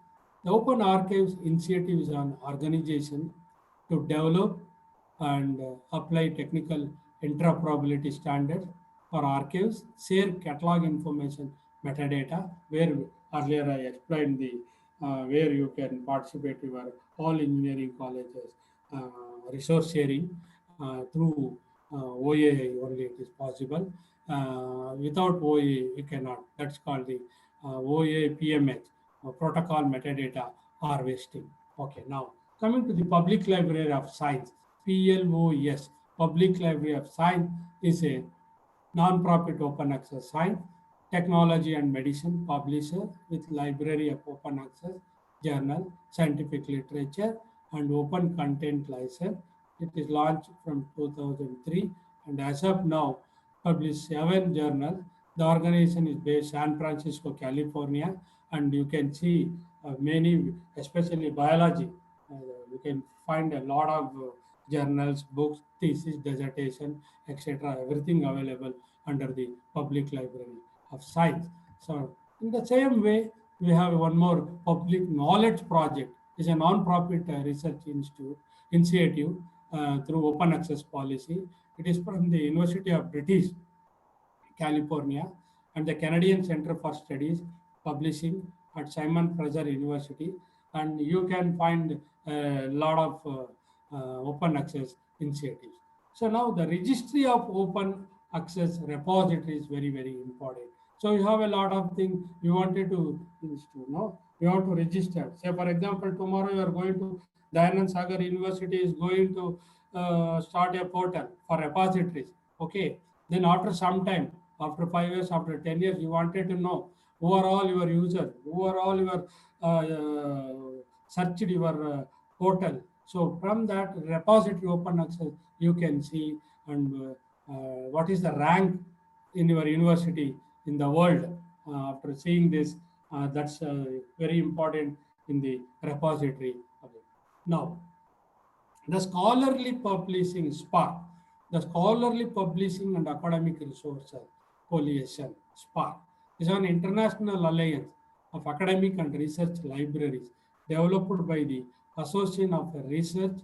The open archives initiative is an organization to develop and apply technical interoperability standards for archives, share catalog information, metadata, where earlier I explained the where you can participate your all engineering colleges resource sharing through OAI only it is possible. Without OAI, you cannot. That's called the OAI PMH, protocol metadata harvesting. Okay, now coming to the Public Library of Science, PLOS, Public Library of Science is a non-profit open access science, technology and medicine publisher with library of open access journal, scientific literature, and open content license. It is launched from 2003 and as of now published 7 journals. The organization is based San Francisco, California, and you can see many, especially biology. You can find a lot of journals, books, thesis, dissertation, etc. Everything available under the Public Library of Science. So in the same way, we have one more Public Knowledge Project. It's a non-profit research initiative through open access policy. It is from the University of British California and the Canadian Center for Studies Publishing at Simon Fraser University. And you can find a lot of open access initiatives. So now the registry of open access repository is very, very important. So you have a lot of things you wanted to know. You have to register. Say, for example, tomorrow you are going to Dayanand Sagar University is going to start a portal for repositories. Okay. Then after some time, after 5 years, after 10 years, you wanted to know who are all your users, who are all your searched your portal. So from that repository open access, you can see and what is the rank in your university in the world. After seeing this, that's very important in the repository. Now, the scholarly publishing SPARC, the Scholarly Publishing and Academic Resources Coalition, SPARC, is an international alliance of academic and research libraries developed by the Association of Research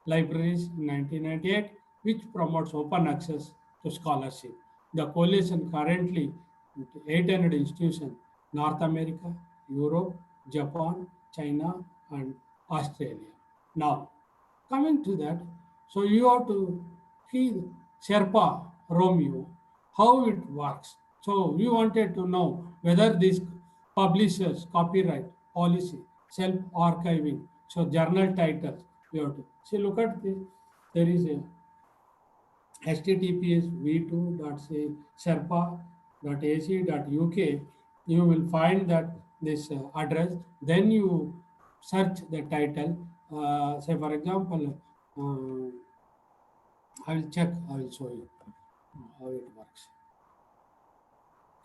Libraries in 1998, which promotes open access to scholarship. The coalition currently with 800 institutions, North America, Europe, Japan, China, and Australia. Now, coming to that, so you have to see Sherpa Romeo, how it works. So we wanted to know whether these publishers, copyright, policy, self-archiving, so journal titles, we have to See, look at this. There is a https v2.sherpa.ac.uk. You will find that this address. Then you search the title. Say, for example, I will check. I will show you how it works.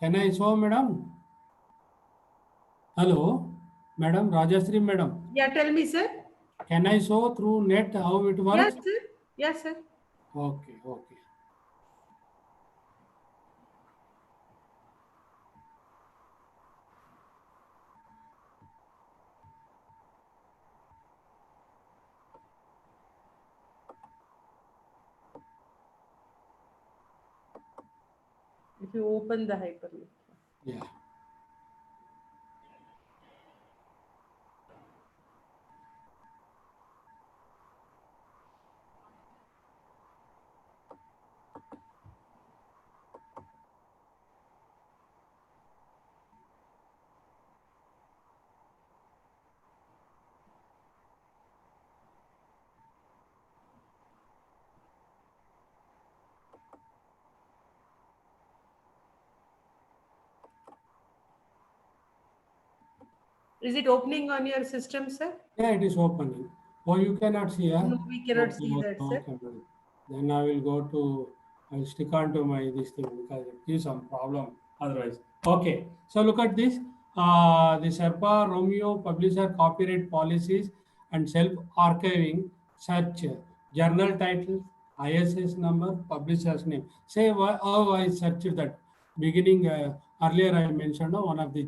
Can I show, madam? Hello, madam, Rajashree, madam. Yeah, tell me, sir. Can I show through net how it Yes, works? sir. Yes, sir. Okay, okay. If you open the hyperlink. Yeah. Is it opening on your system, sir? Yeah, it is opening. Oh, you cannot see, huh? No, we cannot Okay, see okay, that, sir. okay, madam. Then I will go to, I will stick on to my this thing because it gives some problem otherwise. Okay, so look at this. The SHERPA Romeo publisher copyright policies and self-archiving search journal title, ISS number, publisher's name. Say how I searched that. Beginning earlier I mentioned one of the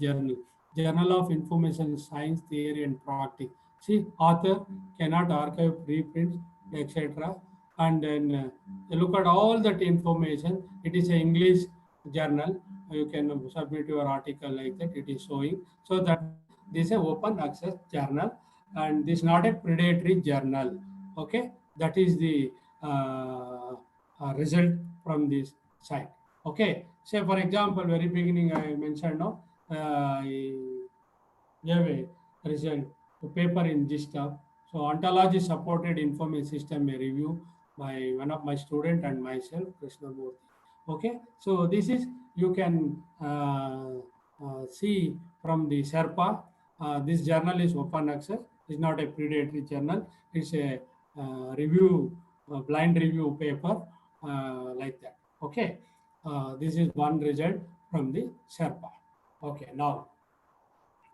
Journal of Information Science Theory and Practice. See, author cannot archive preprints, etc. And then look at all that information. It is an English journal. You can submit your article like that. It is showing. So that means this is an open access journal, and this is not a predatory journal. Okay, that is the result from this site. Okay, say for example, very beginning I mentioned no. Gave a result to paper in GitHub. So ontology supported information system a review by one of my student and myself, Krishnamurthy. Okay, so this is you can see from the SHERPA. This journal is open access. It's not a predatory journal. It's a review, blind review paper like that. Okay, this is one result from the SHERPA. Okay, now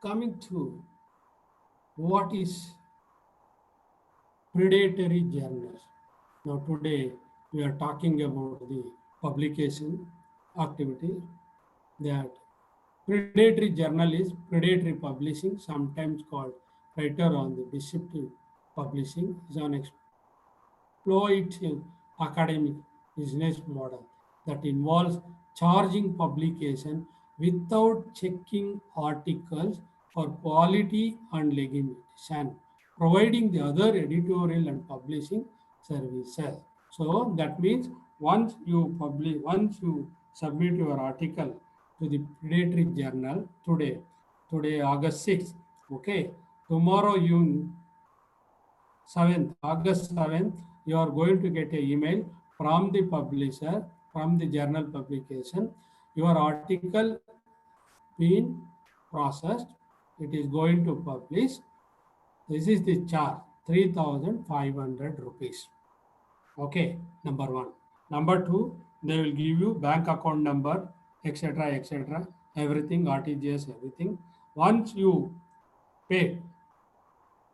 coming to what is predatory journals. Now today we are talking about the publication activity that predatory journal is predatory publishing, sometimes called writer on the deceptive publishing, is an exploitative academic business model that involves charging publication without checking articles for quality and legitimacy and providing the other editorial and publishing services. So that means once you submit your article to the predatory journal today August 6th, okay, tomorrow you 7th, August 7th, you are going to get an email from the publisher, from the journal publication. Your article been processed. It is going to publish. This is the charge, 3,500 rupees. Okay, number one. Number two, they will give you bank account number, etc., everything, RTGS, everything. Once you pay,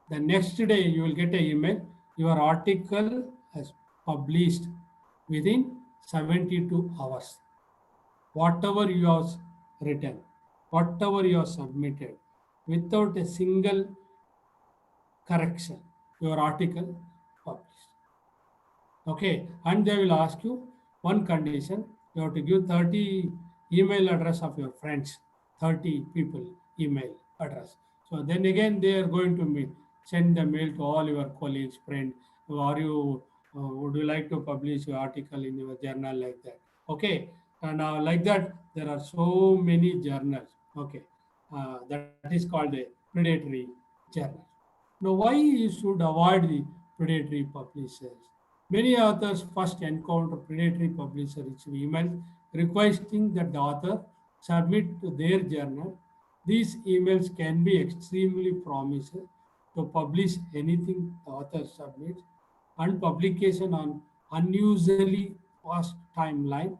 the next day you will get an email. Your article has published within 72 hours. Whatever you have written, whatever you have submitted, without a single correction, your article published. Okay, and they will ask you one condition: you have to give 30 email address of your friends, 30 people email address. So then again they are going to meet, send the mail to all your colleagues, friends. Are you would you like to publish your article in your journal like that? Okay, and like that there are so many journals. Okay, that is called a predatory journal. Now, why you should avoid the predatory publishers. Many authors first encounter predatory publisher issue emails requesting that the author submit to their journal. These emails can be extremely promising to publish anything the author submits and publication on unusually fast timeline.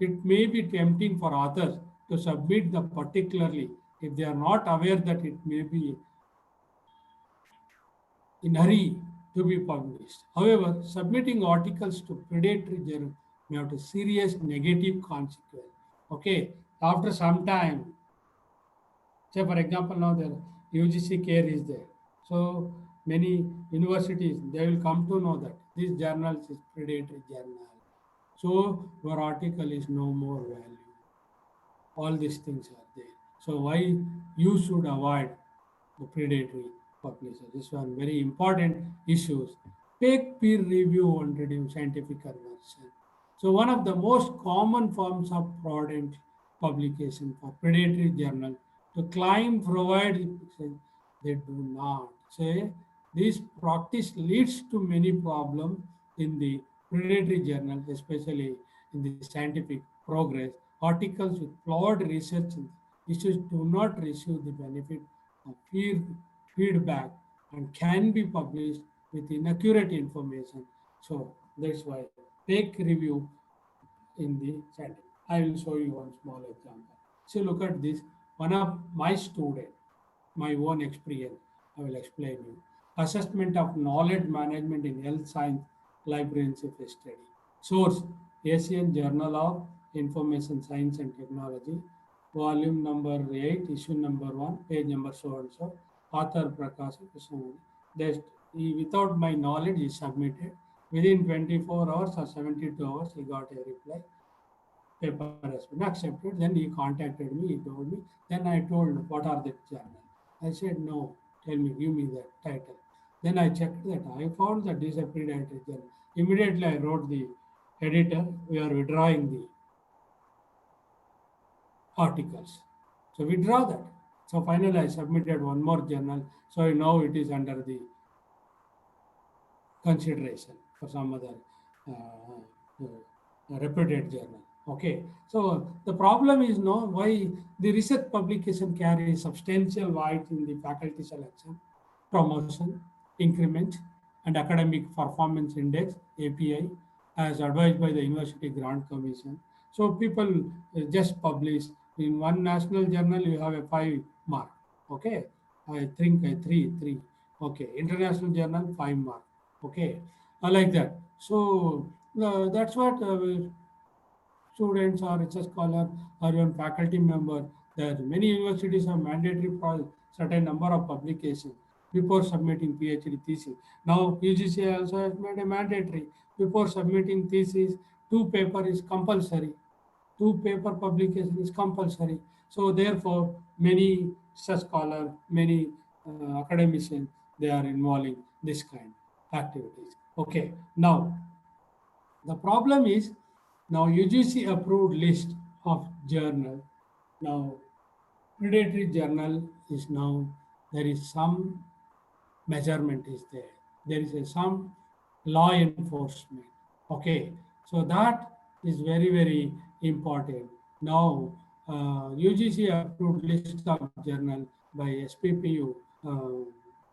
It may be tempting for authors to submit the particularly if they are not aware that it may be in hurry to be published. However, submitting articles to predatory journal may have a serious negative consequence. Okay, after some time, say for example, now the UGC care is there. So many universities they will come to know that this journal is predatory journal. So your article is no more value. All these things are there. So why you should avoid the predatory publisher? This one very important issues. Fake peer review and redeem scientific conversion. So one of the most common forms of fraudulent publication for predatory journal to claim provide they do not. Say this practice leads to many problems in the predatory journal, especially in the scientific progress. Articles with flawed research issues do not receive the benefit of feedback and can be published with inaccurate information. So that's why fake review in the chat. I will show you one small example. So look at this. One of my student, my own experience, I will explain you. Assessment of knowledge management in health science librarianship study. Source: Asian Journal of Information Science and Technology, volume number 8, issue number 1, page number so and so. Author Prakash Krishna. That without my knowledge is submitted. Within 24 hours or 72 hours, he got a reply. Paper has been accepted. Then he contacted me, he told me. Then I told, what are the journal? I said, no, tell me, give me the title. Then I checked that. I found that this is a predatory journal. Immediately I wrote the editor, we are withdrawing the articles. So withdraw that. So finally I submitted one more journal. So now it is under the consideration for some other reputed journal. Okay, so the problem is no why the research publication carries substantial weight in the faculty selection, promotion, increment, and academic performance index (API) as advised by the University Grant Commission. So people just publish in one national journal you have a 5 mark. Okay, I think I three. Okay, international journal 5 mark. Okay, I like that. So that's what students or research scholar or even faculty member. There many universities have mandatory for certain number of publications before submitting PhD thesis. Now UGC also has made a mandatory before submitting thesis. Two paper is compulsory. Two paper publication is compulsory. So therefore, many such scholar, many academicians, they are involving this kind of activities. Okay, now the problem is now UGC approved list of journal. Now predatory journal is now there is some measurement is there. There is some law enforcement. Okay, so that is very important. Now UGC approved list of journal by SPPU,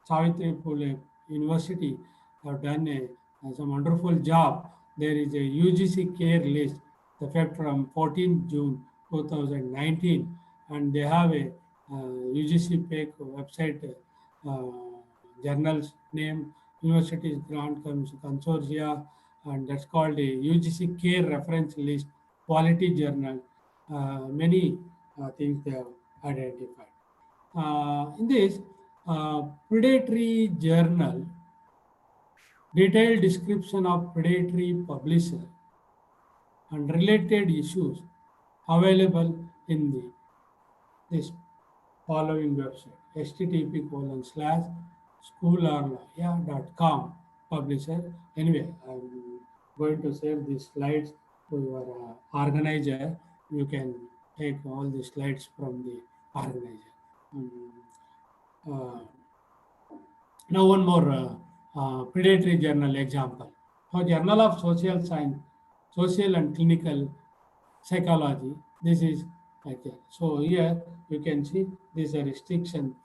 Savitri Phule University have done some wonderful job. There is a UGC care list, effect from 14 June 2019, and they have a UGC PEC website, journals name, Universities Grant Consortia, and that's called a UGC care reference list, quality journal. Many things they have identified. In this predatory journal, detailed description of predatory publisher and related issues available in the this following website: http://schoolarlawyer.com publisher. Anyway, I'm going to share these slides to your organizer. You can take all the slides from the organizer. Uh, Now one more predatory journal example. So Journal of Social Science, Social and Clinical Psychology, this is like that. So here you can see this is a restriction,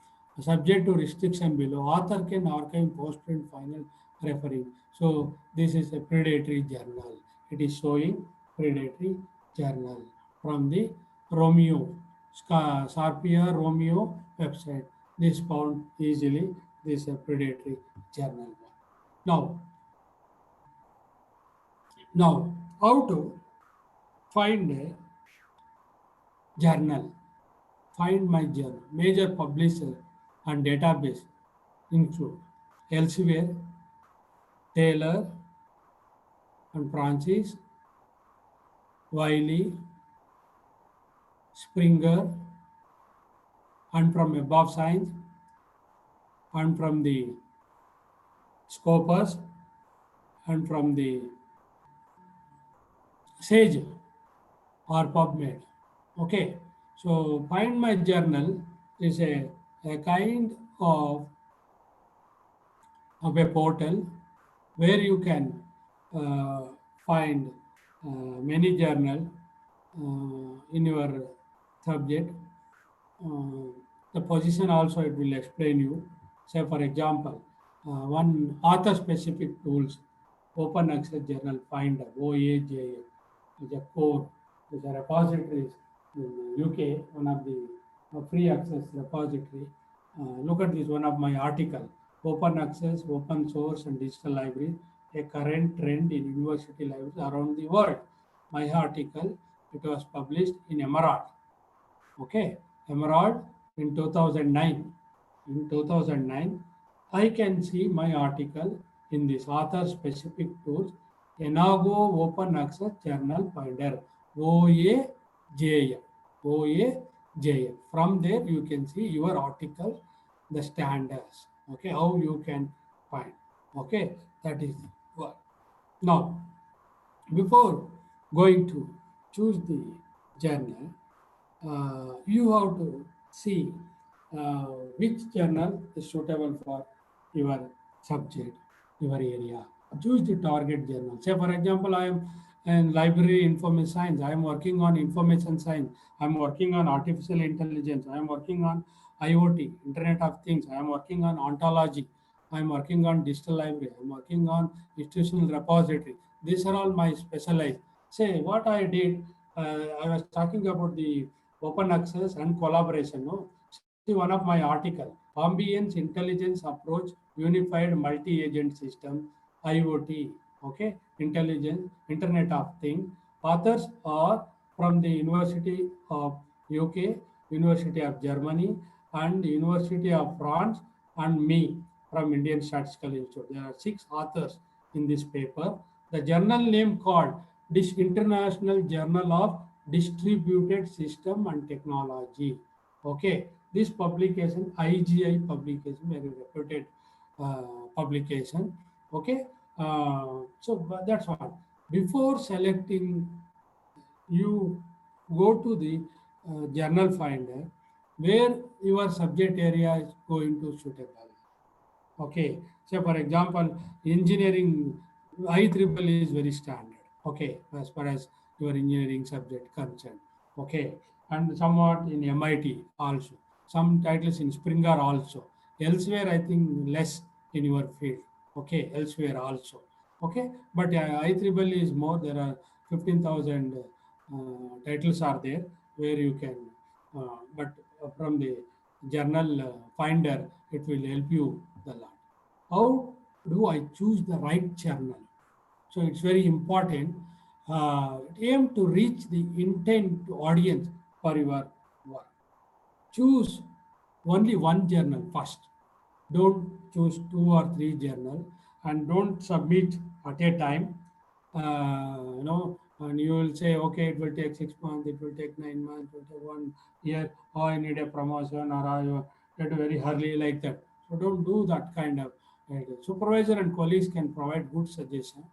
subject to restriction below. Author can archive postprint final referring. So this is a predatory journal. It is showing predatory journal from the Romeo, Sarpia Romeo website. This found easily. This is a predatory journal. Now, how to find a journal? Find my journal. Major publisher and database include Elsevier, Taylor and Francis, Wiley, Springer, and from Above Science, and from the Scopus, and from the Sage or PubMed. Okay, so Find My Journal is a kind of a portal where you can find many journal in your subject. The position also it will explain you. Say for example, one author specific tools, open access journal finder, OAJF, is a core, is a repositories in UK, one of the free access repository. Look at this, one of my article, open access, open source and digital library, a current trend in university libraries around the world. My article, it was published in Emerald. Okay, Emerald in 2009. In 2009, I can see my article in this author specific tools, Enago Open Access Journal Finder, OAJF. OAJF. From there, you can see your article, the standards. Okay, how you can find. Okay, that is what. Now, before going to choose the journal, you have to see which journal is suitable for your subject, your area. Choose the target journal. Say, for example, I am in library information science. I am working on information science. I am working on artificial intelligence. I am working on IoT, Internet of Things. I am working on ontology. I am working on digital library. I am working on institutional repository. These are all my specialized. Say, what I did, I was talking about the open access and collaboration. No? See one of my article, Ambience Intelligence Approach, Unified Multi-Agent System, IoT, okay, intelligence, Internet of Things. Authors are from the University of UK, University of Germany, and University of France, and me from Indian Statistical Institute. There are 6 authors in this paper. The journal name called this International Journal of Distributed System and Technology. Okay, this publication, IGI publication, very reputed publication. Okay, so that's what. Before selecting, you go to the journal finder where your subject area is going to suitable. Okay, so for example, engineering IEEE is very standard. Okay, as far as your engineering subject concerned. Okay, and somewhat in MIT also. Some titles in Springer also. Elsewhere, I think less in your field. Okay, elsewhere also. Okay, but IEEE is more. There are 15,000 titles are there where you can. But from the journal finder, it will help you a lot. How do I choose the right journal? So it's very important. Aim to reach the intent audience for your work. Choose only one journal first. Don't choose 2 or 3 journal, and don't submit at a time. And you will say, okay, it will take 6 months, it will take 9 months, it will take 1 year. Oh, I need a promotion, or I get very early like that. So don't do that kind of. Supervisor and colleagues can provide good suggestion.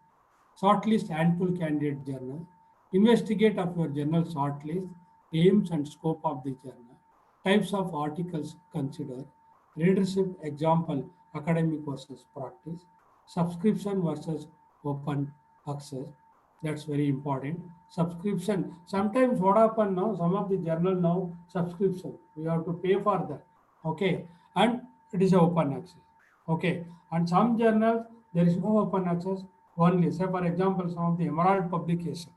Shortlist handful candidate journal. Investigate of your journal shortlist, aims and scope of the journal. Types of articles consider. Readership example, academic versus practice. subscription versus open access. That's very important. Subscription. Sometimes what happen now, some of the journal now subscription. We have to pay for that. Okay. And it is open access. Okay. And some journals there is no open access only. Say for example, some of the Emerald publication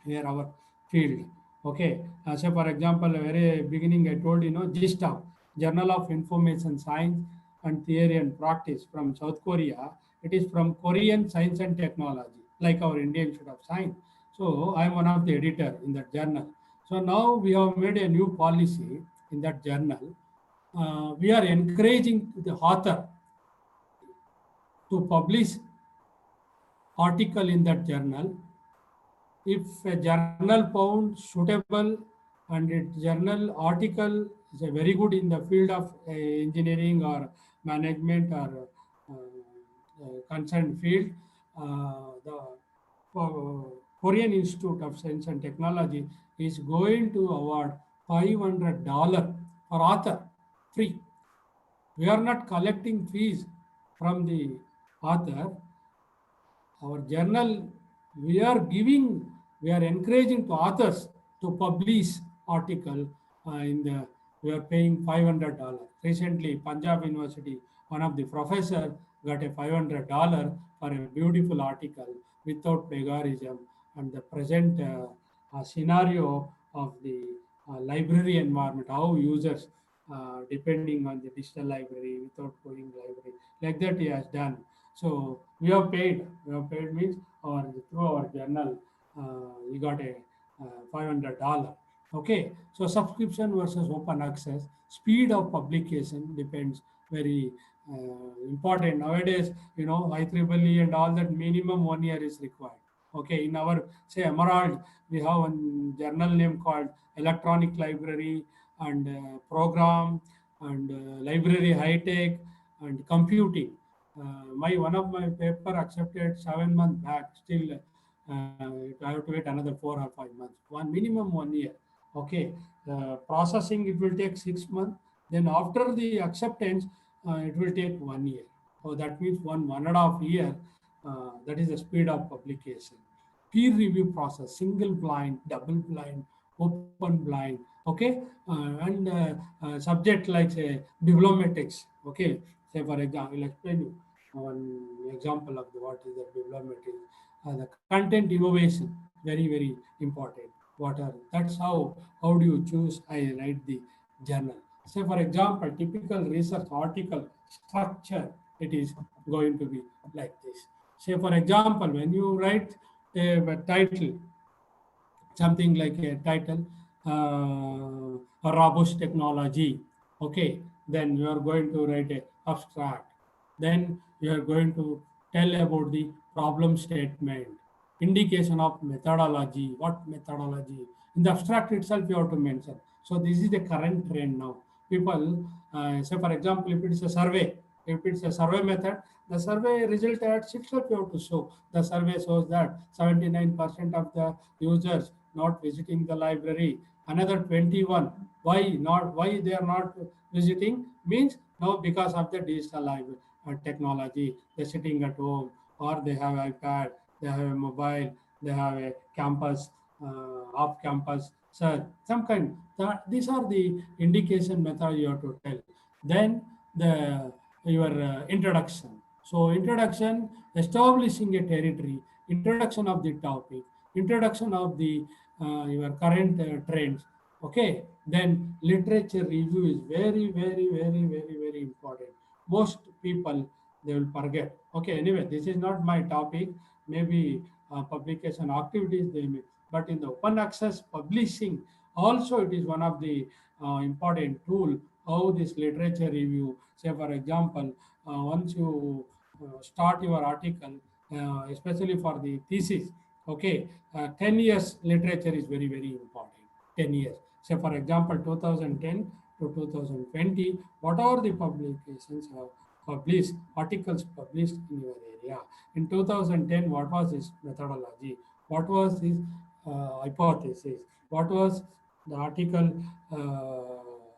here our field. Okay. So for example, very beginning I told GISTA, Journal of Information Science and Theory and Practice from South Korea. It is from Korean Science and Technology, like our Indian Institute of Science. So I am one of the editor in that journal. So now we have made a new policy in that journal. We are encouraging the author to publish article in that journal. If a journal found suitable and its journal article is a very good in the field of engineering or management or concerned field, the Korean Institute of Science and Technology is going to award $500 for author, free. We are not collecting fees from the author. Our journal, we are giving, we are encouraging to authors to publish article in the, we are paying $500. Recently, Punjab University, one of the professor got a $500 for a beautiful article without plagiarism and the present scenario of the library environment, how users depending on the digital library without going library, like that he has done. So we have paid. We have paid means through our journal, we got a $500. Okay. So subscription versus open access, speed of publication depends very important nowadays. IEEE and all that minimum 1 year is required. Okay. In our say Emerald, we have one journal name called Electronic Library and Program and Library High Tech and Computing. My one of my paper accepted 7 months back. Still, I have to wait another 4 or 5 months. One minimum 1 year. Okay, processing it will take 6 months. Then after the acceptance, it will take 1 year. So that means 1.5 year. That is the speed of publication. Peer review process, single blind, double blind, open blind. Okay, and subject like say bibliometrics. Okay, say for example, I'll explain you one example of what is the bibliometrics. The content innovation, very important. What are that's how do you choose? I write the journal. Say for example, typical research article structure. It is going to be like this. Say for example, when you write a title, something like a title, a robust technology. Okay, then you are going to write a abstract. Then you are going to tell about the problem statement, indication of methodology. What methodology? In the abstract itself, you have to mention. So this is the current trend now. People, say for example, if it is a survey, if it's a survey method, the survey result at itself you have to show. The survey shows that 79% of the users not visiting the library. Another 21. Why they are not visiting? Means no, because of the digital library technology. They're sitting at home, or they have iPad, they have a mobile, they have a campus, off campus. So some kind. These are the indication method you have to tell. Then the your introduction. So introduction, establishing a territory, introduction of the topic, introduction of the your current trends. Okay, then literature review is very important. Most people they will forget. Okay, anyway, this is not my topic. Maybe publication activities they may, but in the open access publishing also it is one of the important tool. How this literature review, say for example, once you start your article, especially for the thesis. Okay, 10 years literature is very important. 10 years. Say for example, 2010 to 2020, what are the publications have published, articles published in your area? In 2010, what was his methodology? What was his hypothesis? What was the article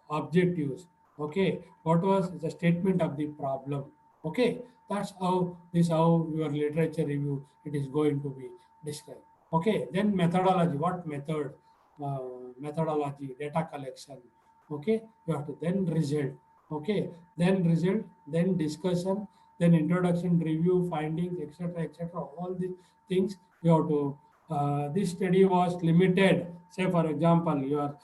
objectives? Okay, what was the statement of the problem? Okay, that's how your literature review it is going to be described. Okay, then methodology. What method? Uh, Methodology, data collection. Okay, you have to then result. Okay, then result, then discussion, then introduction, review, findings, etc., etc. All these things you have to. This study was limited. Say, for example, you are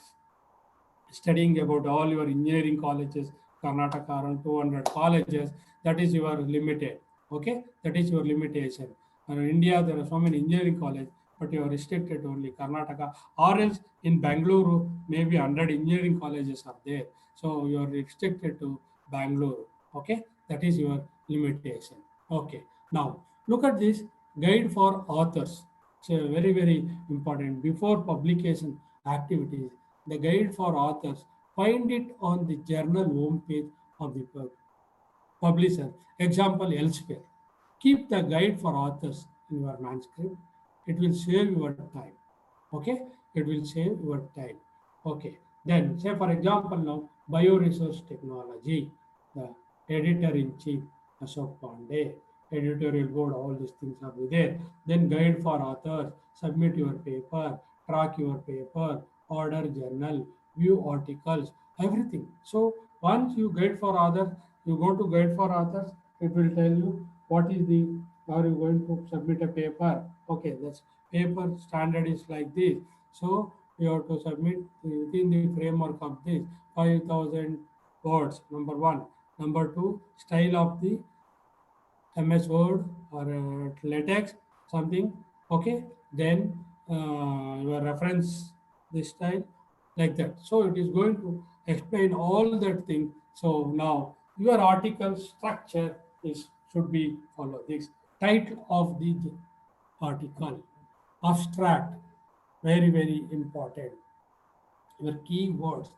studying about all your engineering colleges, Karnataka around 200 colleges, that is your limited. Okay, that is your limitation. And in India, there are so many engineering colleges, but you are restricted to only Karnataka. Or else in Bangalore, maybe 100 engineering colleges are there. So you are restricted to Bangalore. Okay, that is your limitation. Okay, now look at this guide for authors. It's very, very important. Before publication activities, the guide for authors, find it on the journal homepage of the publisher. Example elsewhere. Keep the guide for authors in your manuscript. It will save your time. Okay, it will save your time. Okay, then say for example now bioresource technology, the editor in chief Ashok Pandey, editorial board, all these things are there. Then guide for authors, submit your paper, track your paper, order journal, view articles, everything. So once you guide for others, you go to guide for authors, it will tell you what is the, are you going to submit a paper. Okay, that's paper standard is like this. So you have to submit within the framework of this 5,000 words. Number one. Number two, style of the MS Word or LaTeX, something. Okay, then your reference this style like that. So it is going to explain all that thing. So now your article structure is should be follow this title of the article, abstract, very very important. Your keywords,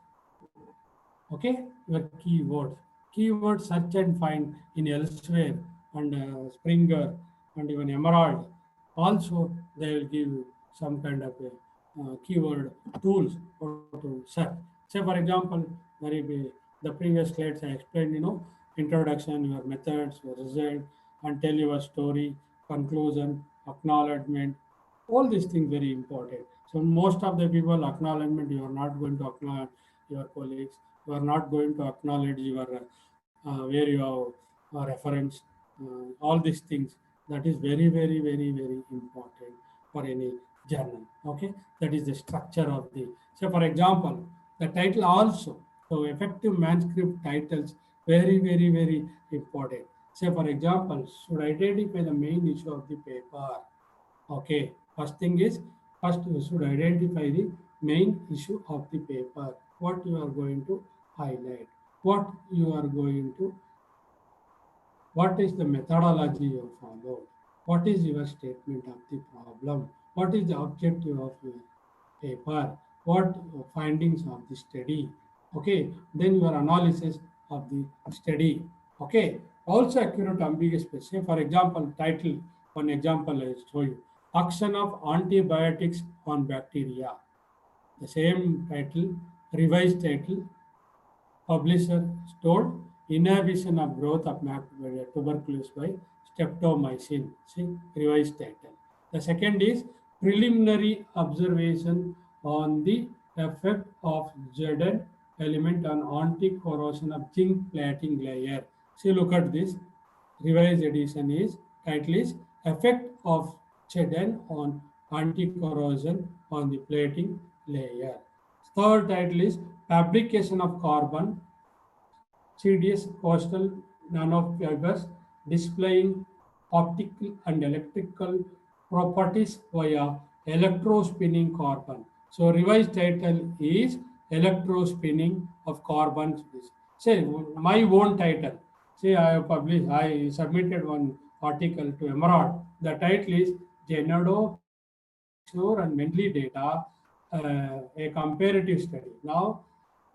okay, your keyword search and find in elsewhere and Springer and even Emerald. Also, they will give you some kind of a, keyword tools how to search. Say, for example, the previous slides I explained, introduction, your methods, your result, and tell your story, conclusion, acknowledgement, all these things very important. So most of the people acknowledgement, you are not going to acknowledge your colleagues, you are not going to acknowledge your where you have reference, all these things. That is very, very, very, very important for any journal. Okay, that is the structure of the. So, for example, the title also. So, effective manuscript titles very, very, very important. Say, for example, should identify the main issue of the paper. Okay, first thing is, first you should identify the main issue of the paper, what you are going to highlight, what you are going to, what is the methodology you follow, what is your statement of the problem, what is the objective of your paper, what findings of the study. Okay, then your analysis of the study. Okay, also accurate ambiguous space. Say, for example, title, one example I show you, action of antibiotics on bacteria. The same title, revised title, publisher told inhibition of growth of tuberculosis by streptomycin. See, revised title. The second is preliminary observation on the effect of Zn element on anti-corrosion of zinc plating layer. See, look at this. Revised edition is title is effect of Zn on anti-corrosion on the plating layer. Third title is fabrication of carbon CDS coastal nanofibers displaying optical and electrical properties via electrospinning carbon. So revised title is electrospinning of carbon. Say my own title. Say I have published, I submitted one article to Emerald. The title is Genodo, Pixure and Mendeley data, a comparative study. Now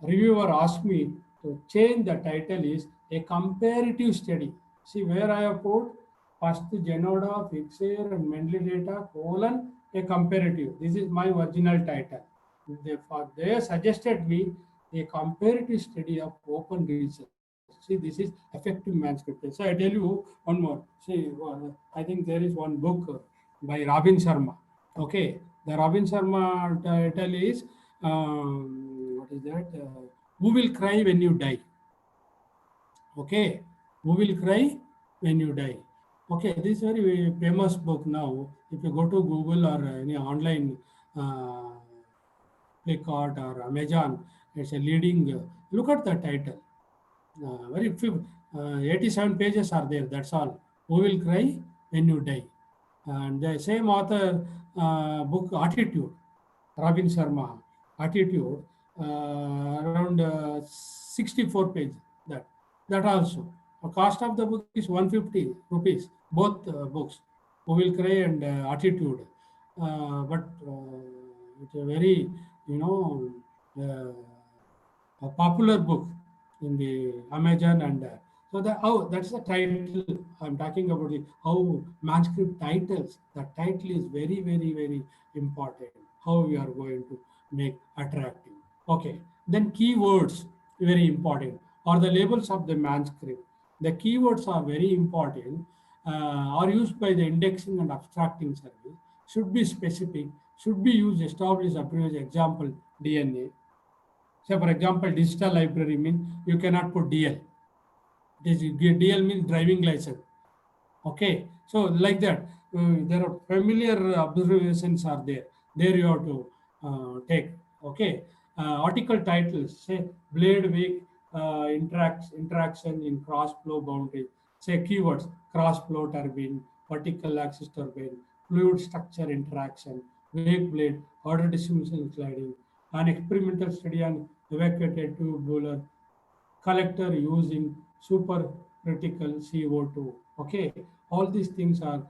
reviewer asked me to change the title is a comparative study. See where I have put first Genoda, Fixer and Mendeley data colon a comparative. This is my original title. They suggested me a comparative study of open research. See, this is effective manuscript. So I tell you one more. See, I think there is one book by Robin Sharma. Okay, the Robin Sharma title is what is that? Who will cry when you die? Okay, who will cry when you die? Okay, this is very famous book now. If you go to Google or any online uh, Flipkart or Amazon, it's a leading. Look at the title. Very few, 87 pages are there. That's all. Who will cry when you die? And the same author book Attitude, Robin Sharma, Attitude, around 64 pages. That that also. The cost of the book is 150 rupees. Both books, Who Will Cry and Attitude. But it's a very, you know, a popular book in the Amazon and so that how that's the title I'm talking about the how manuscript titles. The title is very important. How we are going to make attractive. Okay, then keywords very important or the labels of the manuscript. The keywords are very important. Are used by the indexing and abstracting service. Should be specific. Should be used established approach. Example DNA. So, for example, digital library means you cannot put DL. DL means driving license. Okay, so like that, there are familiar observations are there. There you have to take. Okay, article titles say blade wake interaction in cross flow boundary. Say keywords cross flow turbine, vertical axis turbine, fluid structure interaction, wake blade, order distribution sliding, an experimental study on evacuated tubular collector using supercritical CO2. Okay, all these things are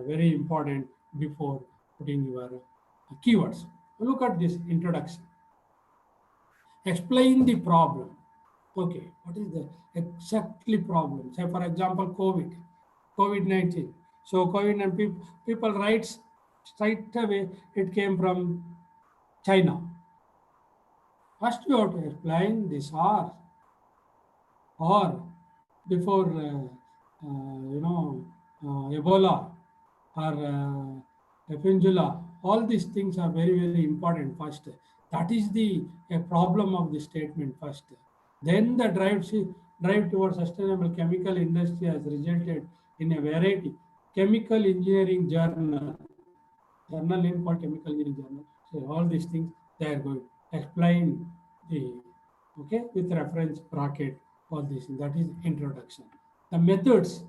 very important before putting your keywords. Look at this introduction. Explain the problem. Okay, what is the exactly problem? Say, for example, COVID-19. So COVID-19 people writes straight away it came from China. First, you have to explain this or before Ebola or Epingula, all these things are very important first. That is the a problem of the statement first. Then the drive towards sustainable chemical industry has resulted in a variety chemical engineering journal name called chemical engineering journal. So all these things they are going explain the okay with reference bracket all these things. That is introduction. The methods,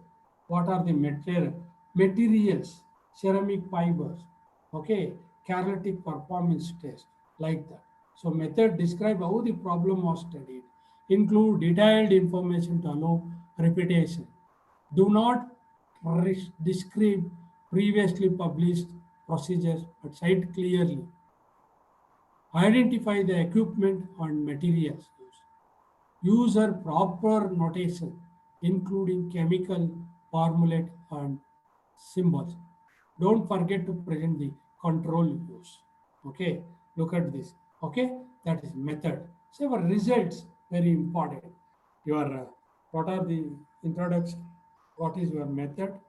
what are the materials, ceramic fibers, okay, catalytic performance test, like that. So method describe how the problem was studied, include detailed information to allow repetition. Do not describe previously published procedures, but cite clearly. Identify the equipment and materials used. User proper notation, including chemical, formulate, and symbols. Don't forget to present the control use. Okay, look at this. Okay, that is method. So our results very important. Your what are the introduction? What is your method?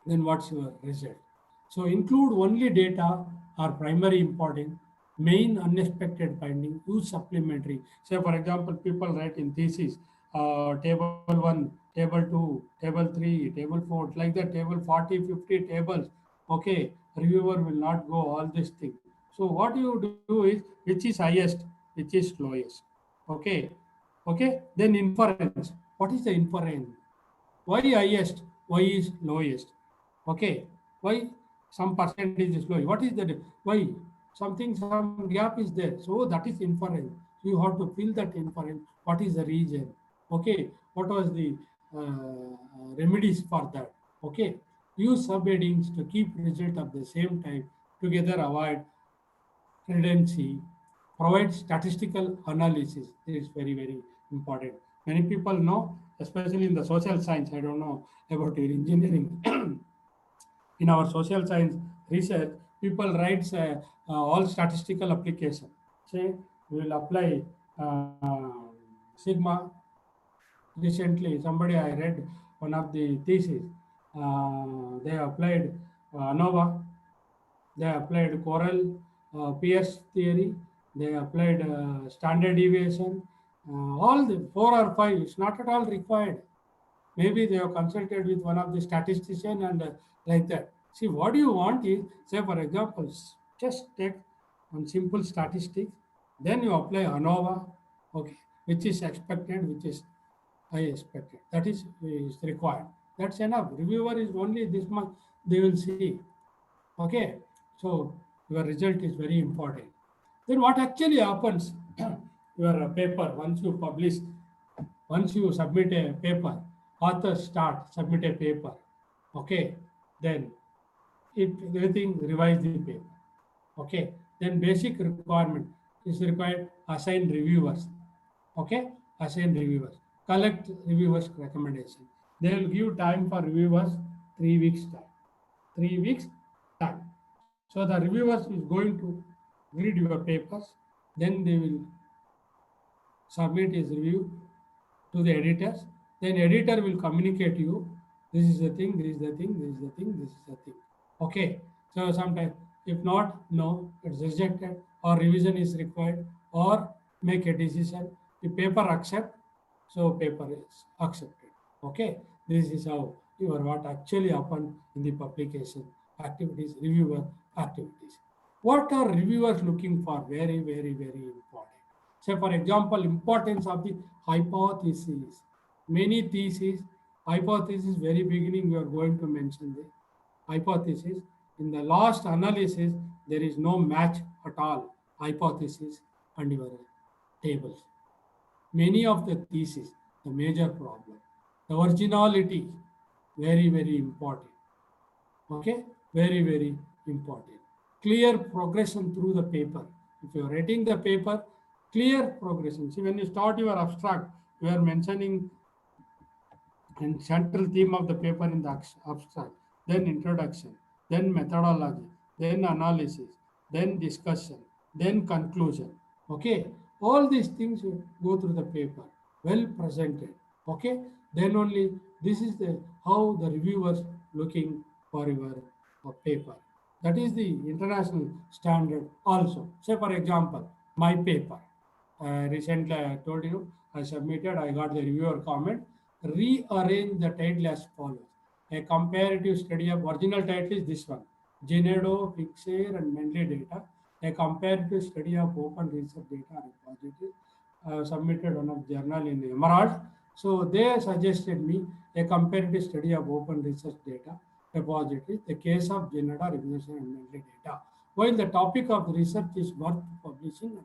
Then what's your result? So include only data are primary important, main unexpected finding, use supplementary. Say for example, people write in thesis, table 1, table 2, table 3, table 4, like that, table 40, 50 tables. Okay, reviewer will not go all this thing. So what you do is, which is highest, which is lowest. Okay, okay, then inference. What is the inference? Why highest? Why is lowest? Okay. Why some percentage is low? What is the why? Some gap is there. So that is inference. You have to fill that inference. What is the reason? Okay. What was the remedies for that? Okay. Use subheadings to keep result of the same type together. Avoid redundancy. Provide statistical analysis. This is very important. Many people know, especially in the social science. I don't know about your engineering. In our social science research, people writes all statistical application. Say we will apply sigma recently, somebody I read one of the thesis. They applied ANOVA, they applied Corel, Pierce theory, they applied standard deviation, all the 4 or 5. It's not at all required. Maybe they have consulted with one of the statistician and like that. See, what you want is, say for example, just take one simple statistics, then you apply ANOVA, okay, which is expected, which is I expected. That is required. That's enough. Reviewer is only this much they will see. Okay, so your result is very important. Then what actually happens? Your paper, once you publish, once you submit a paper, authors start submit a paper. Okay, then it everything revise the paper. Okay, then basic requirement is required assign reviewers. Okay, assign reviewers, collect reviewers recommendation. They will give time for reviewers 3 weeks time. 3 weeks time. So the reviewers is going to read your papers, then they will submit his review to the editors. Then editor will communicate to you, this is the thing, this is the thing, this is the thing, this is the thing. Okay. So sometimes, if not, no, it's rejected, or revision is required, or make a decision. The paper accept, so paper is accepted. Okay. This is how your what actually happened in the publication activities, reviewer activities. What are reviewers looking for? Very, very, very important. Say, for example, importance of the hypothesis. Many theses, hypothesis, very beginning we are going to mention the hypothesis. In the last analysis, there is no match at all, hypothesis and your tables. Many of the theses, the major problem. The originality, very, very important. Okay, very, very important. Clear progression through the paper. If you are writing the paper, clear progression. See, when you start your abstract, you are mentioning and central theme of the paper in the abstract, then introduction, then methodology, then analysis, then discussion, then conclusion. Okay, all these things you go through the paper, well presented. Okay, then only this is the how the reviewers looking for your paper. That is the international standard also. Say for example, my paper. Recently, I told you I submitted, I got the reviewer comment. Rearrange the title as follows. A comparative study of original title is this one. Genedo, Pixar, and Mendeley data. A comparative study of open research data repository. Submitted on a journal in Emerald. So they suggested me a comparative study of open research data repository. The case of Geneda, Revolution, and Mendeley data. While the topic of research is worth publishing,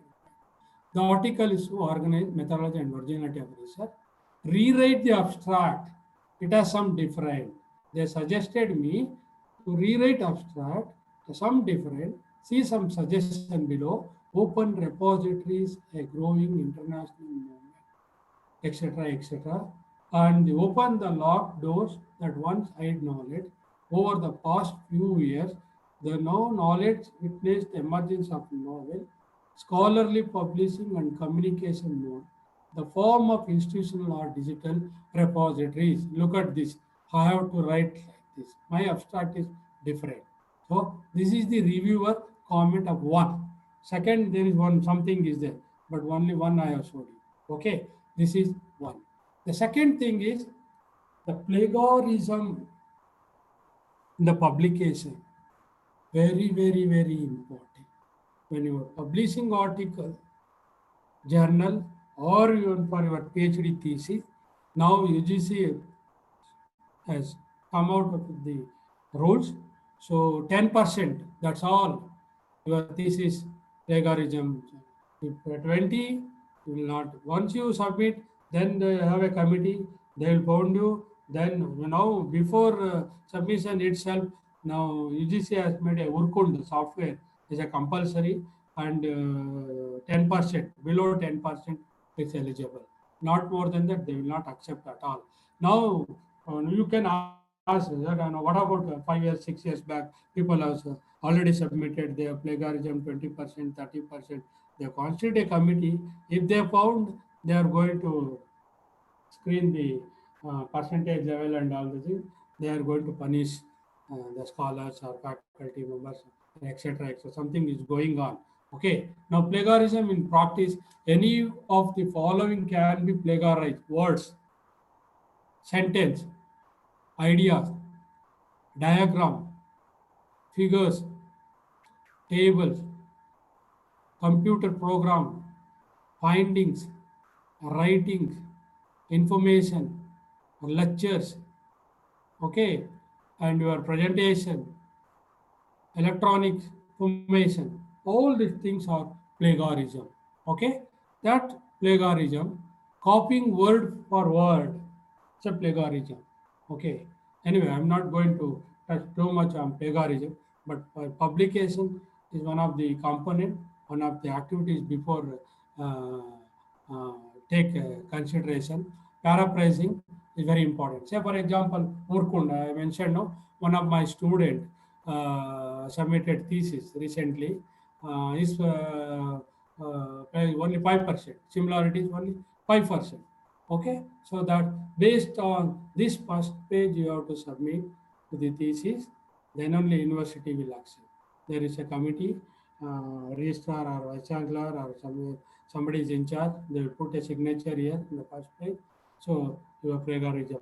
the article is to organize methodology and originality of research. Rewrite the abstract. It has some different. They suggested me to rewrite abstract, some different. See some suggestion below. Open repositories, a growing international movement, etc., etc. And open the locked doors that once hid knowledge. Over the past few years, the now knowledge witnessed the emergence of novel, scholarly publishing and communication mode, the form of institutional or digital repositories. Look at this. I have to write like this. My abstract is different. So this is the reviewer comment of one. Second, there is one something is there, but only one I have showed you. Okay, this is one. The second thing is the plagiarism in the publication. Very, very, very important. When you are publishing article, journal, or even for your PhD thesis, now UGC has come out with the rules. So 10%, that's all. Your thesis plagiarism. If 20, you will not. Once you submit, then they have a committee, they will found you. Then, before submission itself, now UGC has made a Urkund software is a compulsory, and 10%, below 10% is eligible. Not more than that, they will not accept at all. Now, you can ask that, what about 5 years, 6 years back, people have already submitted their plagiarism 20%, 30%. They constitute a committee. If they found, they are going to screen the percentage level and all the things, they are going to punish the scholars or faculty members, etc. etc. Something is going on. Okay. Now, plagiarism in practice, any of the following can be plagiarized: words, sentence, ideas, diagram, figures, tables, computer program, findings, writings, information, lectures, okay, and your presentation, electronic information, all these things are plagiarism. Okay, that plagiarism, copying word for word, it's a plagiarism. Okay, anyway, I'm not going to touch too much on plagiarism, but publication is one of the component, one of the activities before uh, uh, take consideration. Paraphrasing is very important. Say, for example, Urkund, I mentioned, no, one of my student submitted thesis recently. His only 5%, similarity is only 5%. Okay, so that based on this first page you have to submit to the thesis, then only university will accept. There is a committee, registrar or vice chancellor or somebody is in charge. They will put a signature here in the first page. So your plagiarism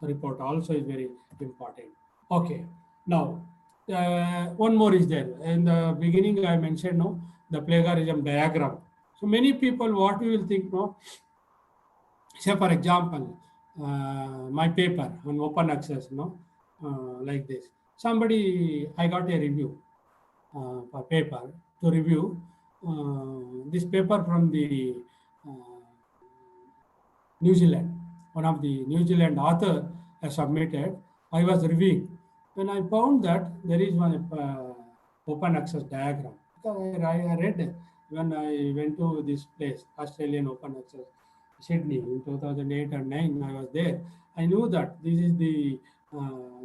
report also is very important. Okay, now one more is there. In the beginning, I mentioned, no, the plagiarism diagram. So many people, what we will think, no, say for example, my paper on open access, no, like this. Somebody, I got a review for paper to review this paper from the uh, New Zealand. One of the New Zealand author has submitted. I was reviewing. When I found that there is one open access diagram. Because I read when I went to this place, Australian Open Access, Sydney in 2008 and 9, I was there. I knew that this is the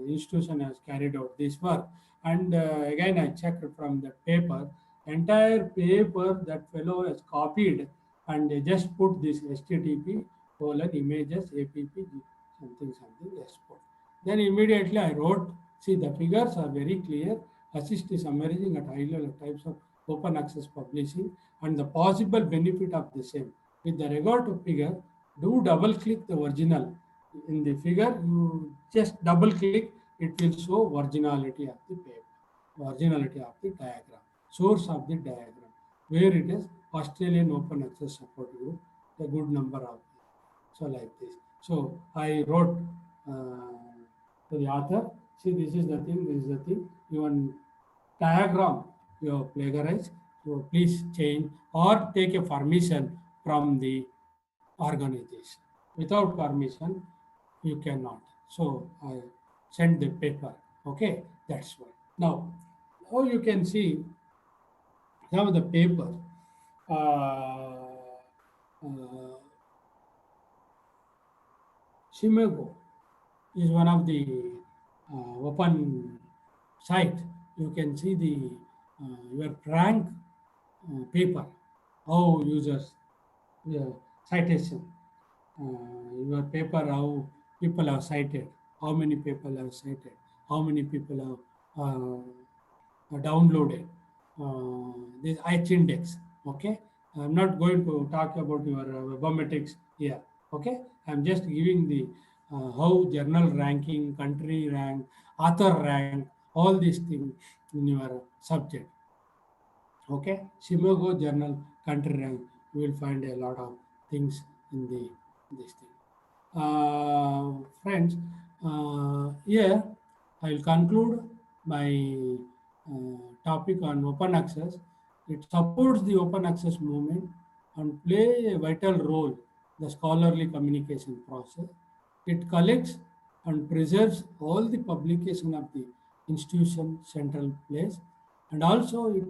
institution has carried out this work. And again, I checked from the paper, entire paper that fellow has copied and they just put this HTTP colon images app something export. Then immediately I wrote, see the figures are very clear. Assist is summarizing at high level types of open access publishing and the possible benefit of the same. With the regard to figure, do double click the original. In the figure, you just double click, it will show originality of the paper, originality of the diagram, source of the diagram, where it is Australian Open Access Support Group, a good number of them. So like this. So I wrote to the author, see this is the thing, this is the thing. Even diagram you have plagiarized, so please change or take a permission from the organization. Without permission, you cannot. So I sent the paper. Okay, that's why. Now you can see some of the paper. Uh, Shimago is one of the open site. You can see the your rank paper, how users citation, your paper, how people have cited, how many people have cited, how many people have downloaded this H index. Okay, I'm not going to talk about your webometrics here. Okay, I'm just giving the how journal ranking, country rank, author rank, all these things in your subject. Okay, Shimago journal country rank, you will find a lot of things in the this thing. Friends, here I will conclude my topic on open access. It supports the open access movement and play a vital role in the scholarly communication process. It collects and preserves all the publication of the institution central place, and also it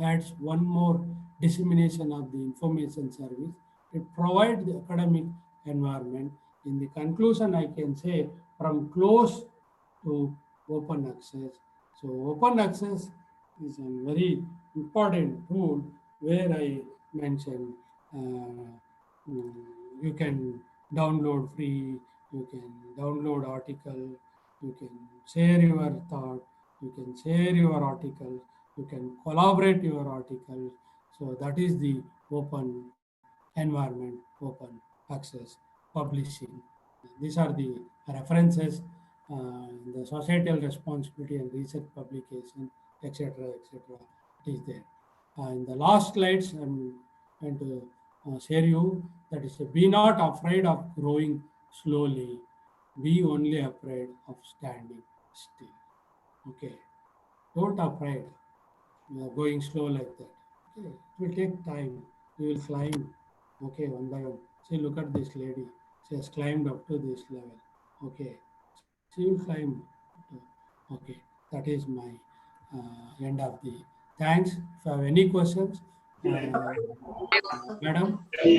adds one more dissemination of the information service. It provides the academic environment. In the conclusion, I can say from close to open access. So open access is a very important tool where I mentioned uh, you can download free, you can download article, you can share your thought, you can share your article, you can collaborate your article. So that is the open environment, open access publishing. These are the references, the societal responsibility and research publication, etc., etc. It is there. In the last slides, I'm going to share you that is, be not afraid of growing slowly. Be only afraid of standing still. Okay, don't afraid going slow like that. Okay, it will take time. You will climb. Okay, one by one. See, look at this lady. She has climbed up to this level. Okay, she will climb. Okay, that is my end of the. Thanks. If you have any questions, madam. We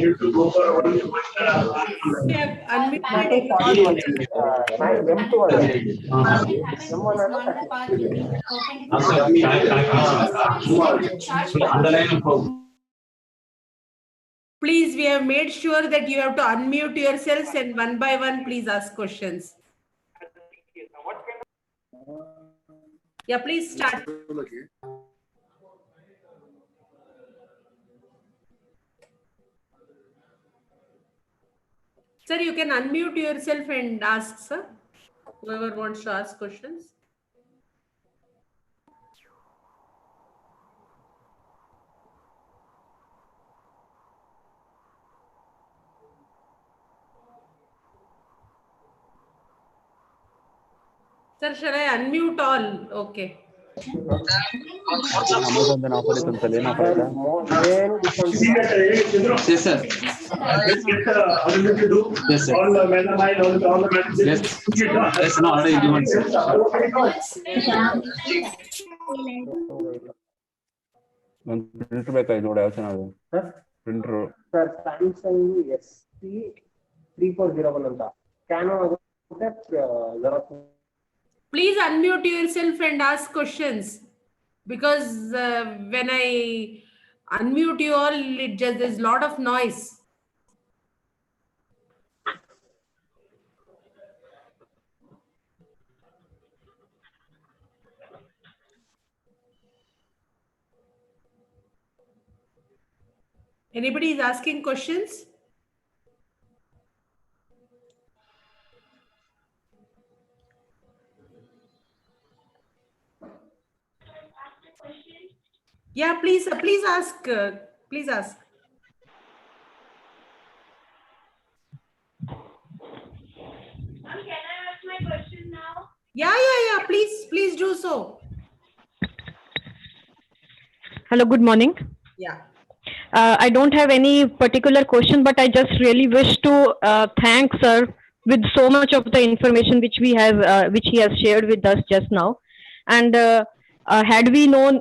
have unmuted Not a you part all. one. M2 Please, we have made sure that you have to unmute yourselves and one by one, please ask questions. Yeah, please start. Sir, you can unmute yourself and ask, sir. Whoever wants to ask questions. Sir, shall I unmute all? Okay. Amazon offer is ಅಂತ ಏನು offer ಇದೆ? Yes sir. Yes sir. Yes. Yes no already implement sir. ಒಂದು printer ಬೇಕಾಯ್ತು ನೋಡಿ ಯಾವ ಚೆನ್ನಾಗಿದೆ printer sir Samsung ST3401 ಅಂತ cannon ಆಗುತ್ತೆ. Please unmute yourself and ask questions, because when I unmute you all, there's a lot of noise. Anybody is asking questions? Yeah, please ask. Please ask. Can I ask my question now? Yeah. Please do so. Hello, good morning. Yeah. I don't have any particular question, but I just really wish to thank sir with so much of the information which which he has shared with us just now. And had we known,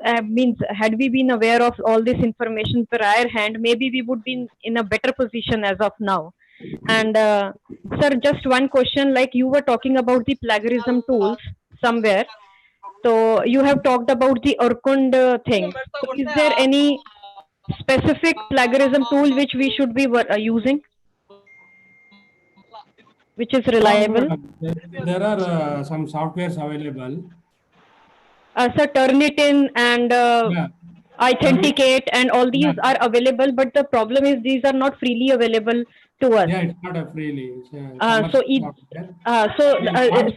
had we been aware of all this information prior hand, maybe we would be in a better position as of now. And sir, just one question, like you were talking about the plagiarism tools somewhere. So you have talked about the Orkund thing. So is there any specific plagiarism tool which we should be using, which is reliable? There are some softwares available. Sir, Turnitin and Authenticate and all these are available, but the problem is these are not freely available to us. Yeah, it's not a freely.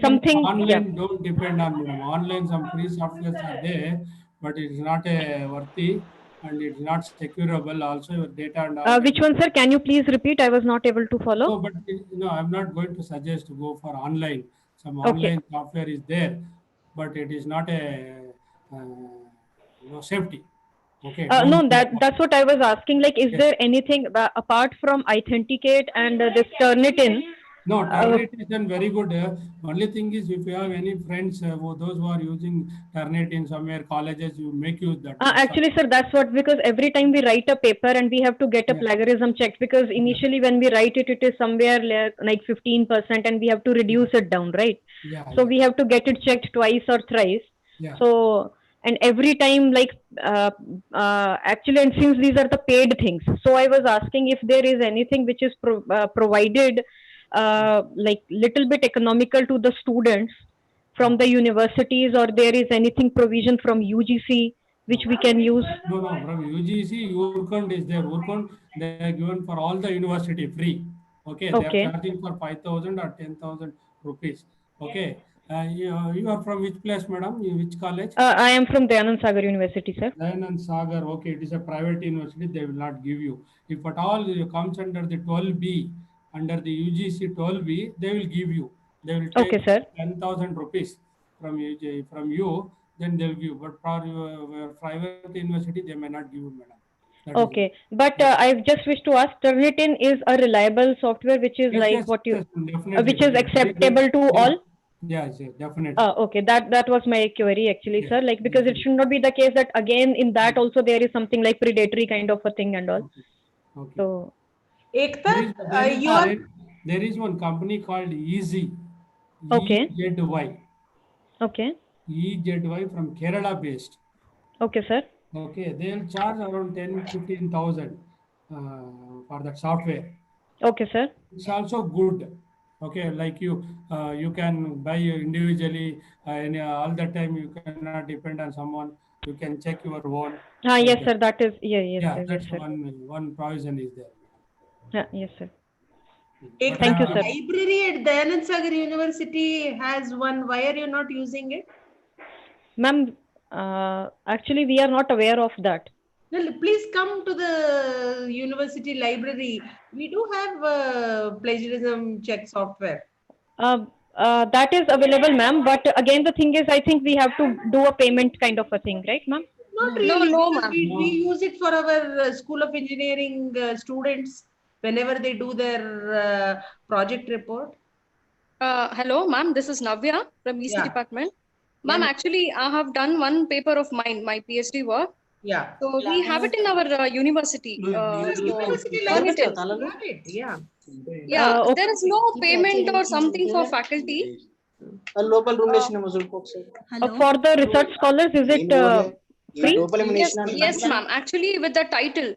Something online don't depend on them. Online some free softwares are there, but it's not worthy and it's not securable. Also, your data and all. Which one, sir? Can you please repeat? I was not able to follow. No, but I'm not going to suggest to go for online. Some online software is there, but it is not a safety. Okay. No, that's what I was asking. Like, is there anything apart from Authenticate and this Turnitin? No, Turnitin very good. Only thing is, if you have any friends, those who are using Turnitin somewhere, colleges, you make use that. Actually, sir, that's what, because every time we write a paper and we have to get a plagiarism checked, because initially when we write it, it is somewhere like 15% and we have to reduce it down, right? So we have to get it checked twice or thrice. So, and every time, like, actually, and since these are the paid things, so I was asking if there is anything which is provided like little bit economical to the students from the universities, or there is anything provision from UGC which we can use? No, from UGC, Urkund is there. Urkund, they are given for all the university free. Okay, they are Okay. charging for 5,000 or 10,000 rupees. Okay, you are from which place, madam? Which college? I am from Dayanand Sagar University, sir. Dayanand Sagar, okay, it is a private university, they will not give you. If at all you comes under the 12B, under the UGC 12B, they will give you. They will take Okay, sir. 10,000 rupees from you, then they will give. But for your private university, they may not give you, madam. That is it. Okay, but I just wish to ask, Turnitin is a reliable software which is like Yes, what you, definitely. which is Very good. acceptable to Yes. all? Yes, definitely. Okay, that was my query actually, Yes, sir. Like, because it should not be the case that again in that also there is something like predatory kind of a thing and all. Okay. So Ekta, There is one company called Easy. Okay. EZY. Okay. EZY from Kerala based. Okay, sir. Okay, they will charge around 10,000-15,000 for that software. Okay, sir. It's also good. Okay, like you can buy individually, and all the time you cannot depend on someone. You can check your own. Yes, Okay. sir. That is, yes, Yeah, sir. Yes, that's sir. one provision is there. Yes, sir. Ekta, Thank you, sir. library at Dayanand Sagar University has one. Why are you not using it? Ma'am, actually we are not aware of that. Well, please come to the university library. We do have plagiarism check software. That is available, ma'am. But again, the thing is, I think we have to do a payment kind of a thing, right, ma'am? Not really, no, because ma'am. we use it for our School of Engineering students whenever they do their project report. Hello, ma'am. This is Navya from EC Yeah. department. Yeah. Ma'am, actually, I have done one paper of mine, my PhD work. Yeah. So we have it in our university. University library. Got it. Yeah. Yeah, Okay. there is no payment or something for faculty. For the research scholars, is it free? Yes, ma'am. Actually, with the title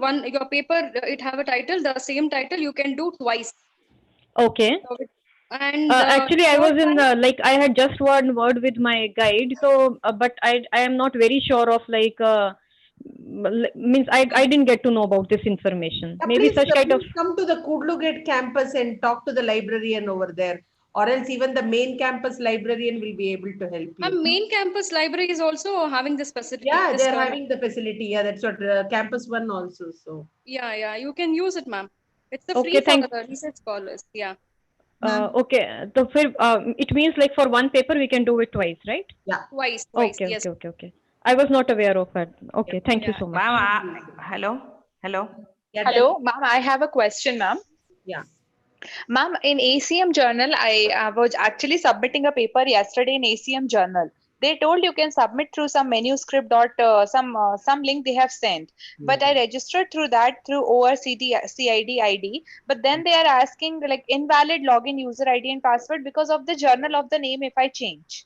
one, your paper, it have a title, the same title you can do twice. Okay. And actually, I was in like I had just one word with my guide, so but I am not very sure of like means I didn't get to know about this information. Yeah, Maybe please, such kind of. please come to the Kudlugate campus and talk to the librarian over there, or else even the main campus librarian will be able to help you. main campus library is also having this facility. Yeah, they're having the facility. Yeah, that's what campus one also. So Yeah, you can use it, ma'am. It's the Okay, free for thank- the research scholars. Yeah. Okay, so it means like for one paper we can do it twice, right? yeah, Twice, Okay, yes. okay. I was not aware of that. Okay, thank you so much. Ma'am, hello. yeah. Hello, ma'am. I have a question, ma'am. Yeah. Ma'am, in ACM journal, I was actually submitting a paper yesterday in ACM journal. They told you can submit through some manuscript dot some link they have sent, but I registered through that through ORCD CID ID. But then they are asking like invalid login user ID and password because of the journal of the name if I change.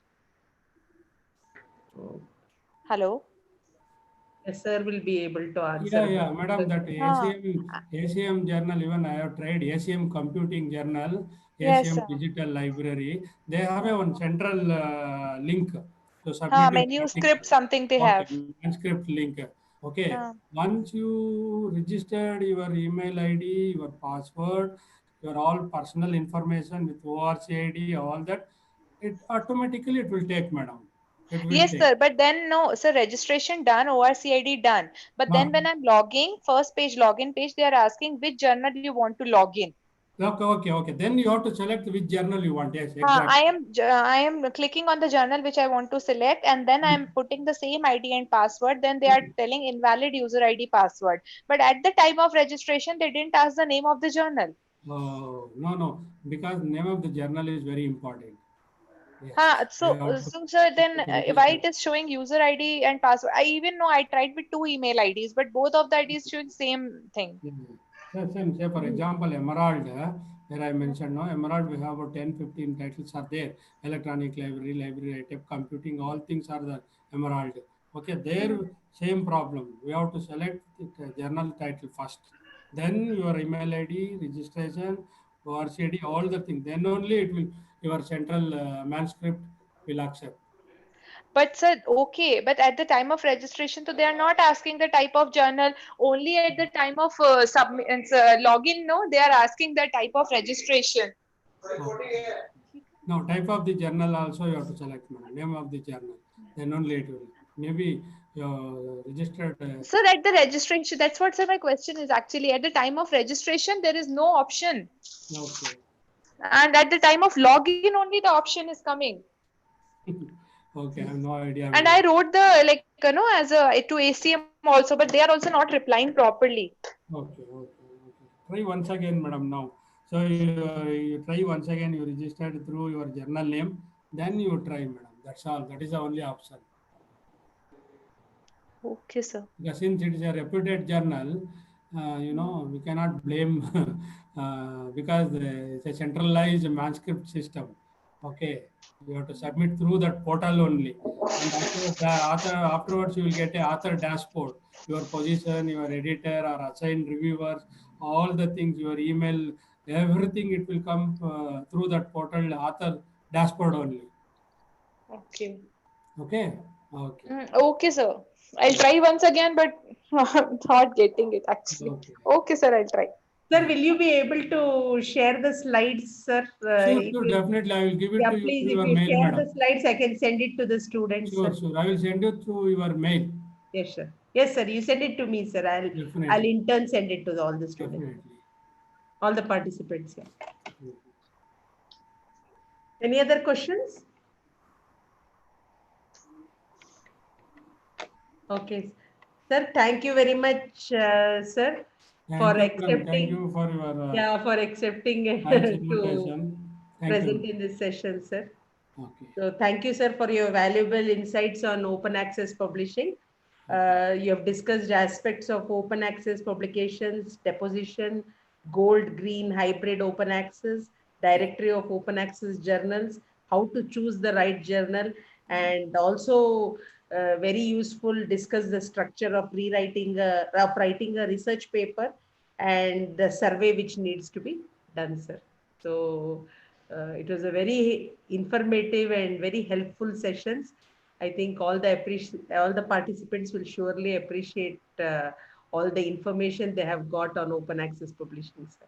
Hello. Yes, sir will be able to answer. Yeah, madam, that ACM journal, even I have tried ACM computing journal, Yes, ACM sir. digital library. They have a one central link to submit your Manuscript something they have. manuscript link. Okay, once you registered your email ID, your password, your all personal information with ORCID, all that, it automatically it will take, madam. It will Yes, take. sir. But then no, sir, registration done, ORCID done. But then when I'm logging, first page, login page, they are asking which journal you want to log in. Okay. Then you have to select which journal you want. Yes, exactly. I am clicking on the journal which I want to select, and then I'm putting the same ID and password. Then they are telling invalid user ID password. But at the time of registration, they didn't ask the name of the journal. No, because name of the journal is very important. Yes. So sir, then why it is showing user ID and password? I even know I tried with 2 email IDs, but both of the IDs showing same thing. Same. Say for example, Emerald, where I mentioned, no, Emerald, we have about 10-15 titles are there. Electronic library, type computing, all things are the Emerald. Okay, there same problem. We have to select the journal title first. Then your email ID, registration, ORCD, all the things. Then only it will, your central manuscript will accept. But sir, okay, but at the time of registration, so they are not asking the type of journal. Only at the time of login, no, they are asking the type of registration. Okay. No, type of the journal also you have to select, madam. Name of the journal. Then only it will. Maybe your registered. Sir, at the registration, that's what sir my question is actually. At the time of registration, there is no option. Okay. And at the time of login, only the option is coming. Okay, I have no idea. And I wrote the like as a to ACM also, but they are also not replying properly. Okay, okay, okay. Try once again, madam. Now, so you try once again. You registered through your journal name. Then you try, madam. That's all. That is the only option. Okay, sir. Because since it is a reputed journal, we cannot blame because it's a centralized manuscript system. Okay, you have to submit through that portal only, and afterwards, afterwards you will get a author dashboard. Your position, your editor or assigned reviewers, all the things, your email, everything it will come through that portal author dashboard only. Okay. Okay, okay, Okay, sir. I'll try once again, but I'm not getting it actually. okay. Okay, sir, I'll try. Sir, will you be able to share the slides, sir? Sure, If sure, you, definitely. I will give it yeah, to you please, through if your you mail, share madam. the slides, I can send it to the students, Sure, sir. sure. I will send you through your mail. Yes, sir. Yes, sir. You send it to me, sir. I'll Definitely, in turn send it to all the students, definitely. all the participants. Yeah. Mhm. Any other questions? Okay, sir. Thank you very much, sir, for Thank you, madam. Thank accepting. you for your Yeah, for accepting nice to invitation. Thank you, present madam. in this session, sir. Okay. So thank you, sir, for your valuable insights on open access publishing. You have discussed aspects of open access publications, deposition, gold, green, hybrid open access, directory of open access journals, how to choose the right journal, and also very useful discuss the structure of writing a research paper and the survey which needs to be done, sir. So it was a very informative and very helpful sessions. I think all the participants will surely appreciate all the information they have got on open access publishing, sir.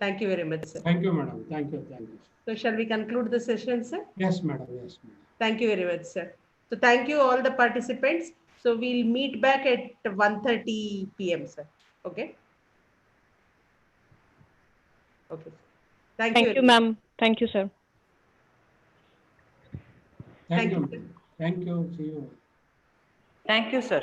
Thank you very much, sir. Thank you, madam. Thank you. Thank you. So shall we conclude the session, sir? Yes, madam. Yes, madam. Thank you very much, sir. So thank you all the participants. So we'll meet back at 1:30 p.m., sir. Okay. Okay. Thank you. Thank you, ma'am. Thank you, sir. Thank Thank you, you, sir. madam. Thank you. See you. Thank you, sir.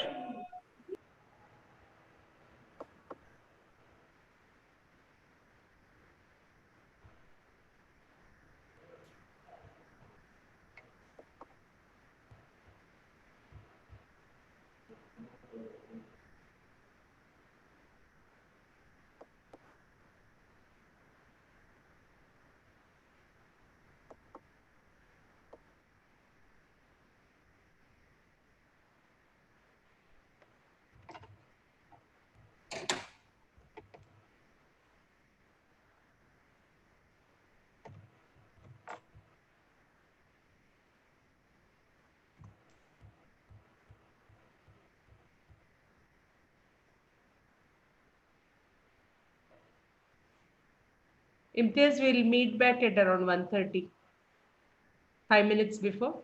Imtiaz will meet back at around 1:30. 5 minutes before.